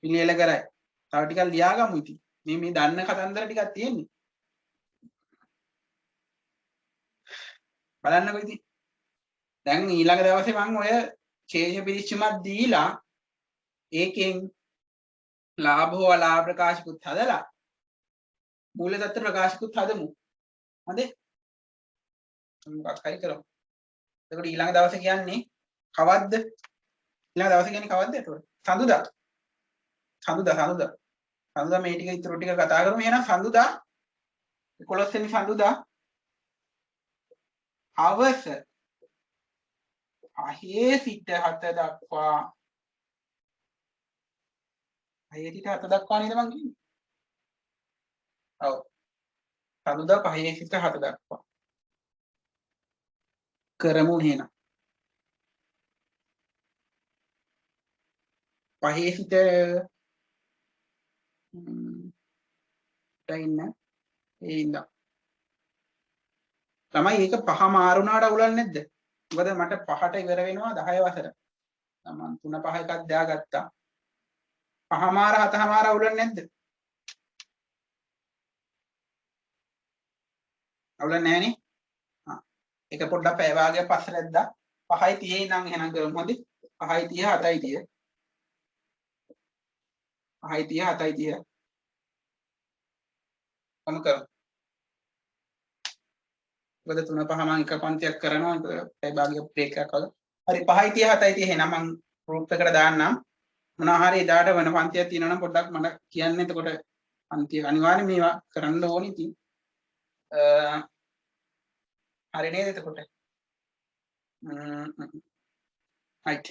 පිළියෙල කරයි. තව ටිකක් ලියාගමු ඉතින්. මේ දන්න කතන්දර ටිකක් තියෙන්නේ. බලන්නකො ඉතින්. දැන් ඊළඟ දවසේ මම ඔය ශේෂ පිරිච්චුමක් දීලා ඒකෙන් ලාභ හෝ අලාභ ප්‍රකාශකුත් හදලා මූල්‍ය තත්ත්ව ප්‍රකාශකුත් හදමු. හරි? මොකක් හරි කරමු. එතකොට ඊළඟ දවසේ කියන්නේ කවද්ද? ඊළඟ දවසේ කියන්නේ කවද්ද එතකොට? සඳුදා. සඳුදා මේ ටික ඉතුරු ටික කතා කරමු. එහෙනම් සඳුදා 11 වෙනි සඳුදා හවස 5 සිට 7 දක්වා 5 සිට 7 දක්වා නේද මං කියන්නේ? ඔව්. සඳුදා 5 සිට 7 දක්වා කරමු එහෙනම්. 5 සිට ඉන්න ඒ ඉඳන් ළමයි ඒක 5 මාරු වුණාට අවුලක් නැද්ද? මොකද මට 5ට ඉවර වෙනවා 10 වසර. මම 3 5 එකක් දාගත්තා. 5 මාර 7 මාර අවුලක් නැද්ද? අවුලක් නැහැ නේ. ඒක පොඩ්ඩක් පැය භාගයක් පස්සට ඇද්දා 5:30 ඉඳන් එහෙනම් කරමු. හරි 5:30 7:30 5:30 7:30 කොහොම කරමු. මොකද 3 5 මම එක පන්තියක් කරනවා. ඒක පැය භාගයක් බ්‍රේක් එකක් වගේ. හරි 5:30 7:30 එහෙනම් මම ගෲප් එකට දාන්නම්. මොනවා හරි එදාට වෙන පන්තියක් තියෙනවා නම් පොඩ්ඩක් මට කියන්න. එතකොට පන්තිය අනිවාර්යෙන් මේවා කරන්න ඕනේ ඉතින්. හරි නේද එතකොට? right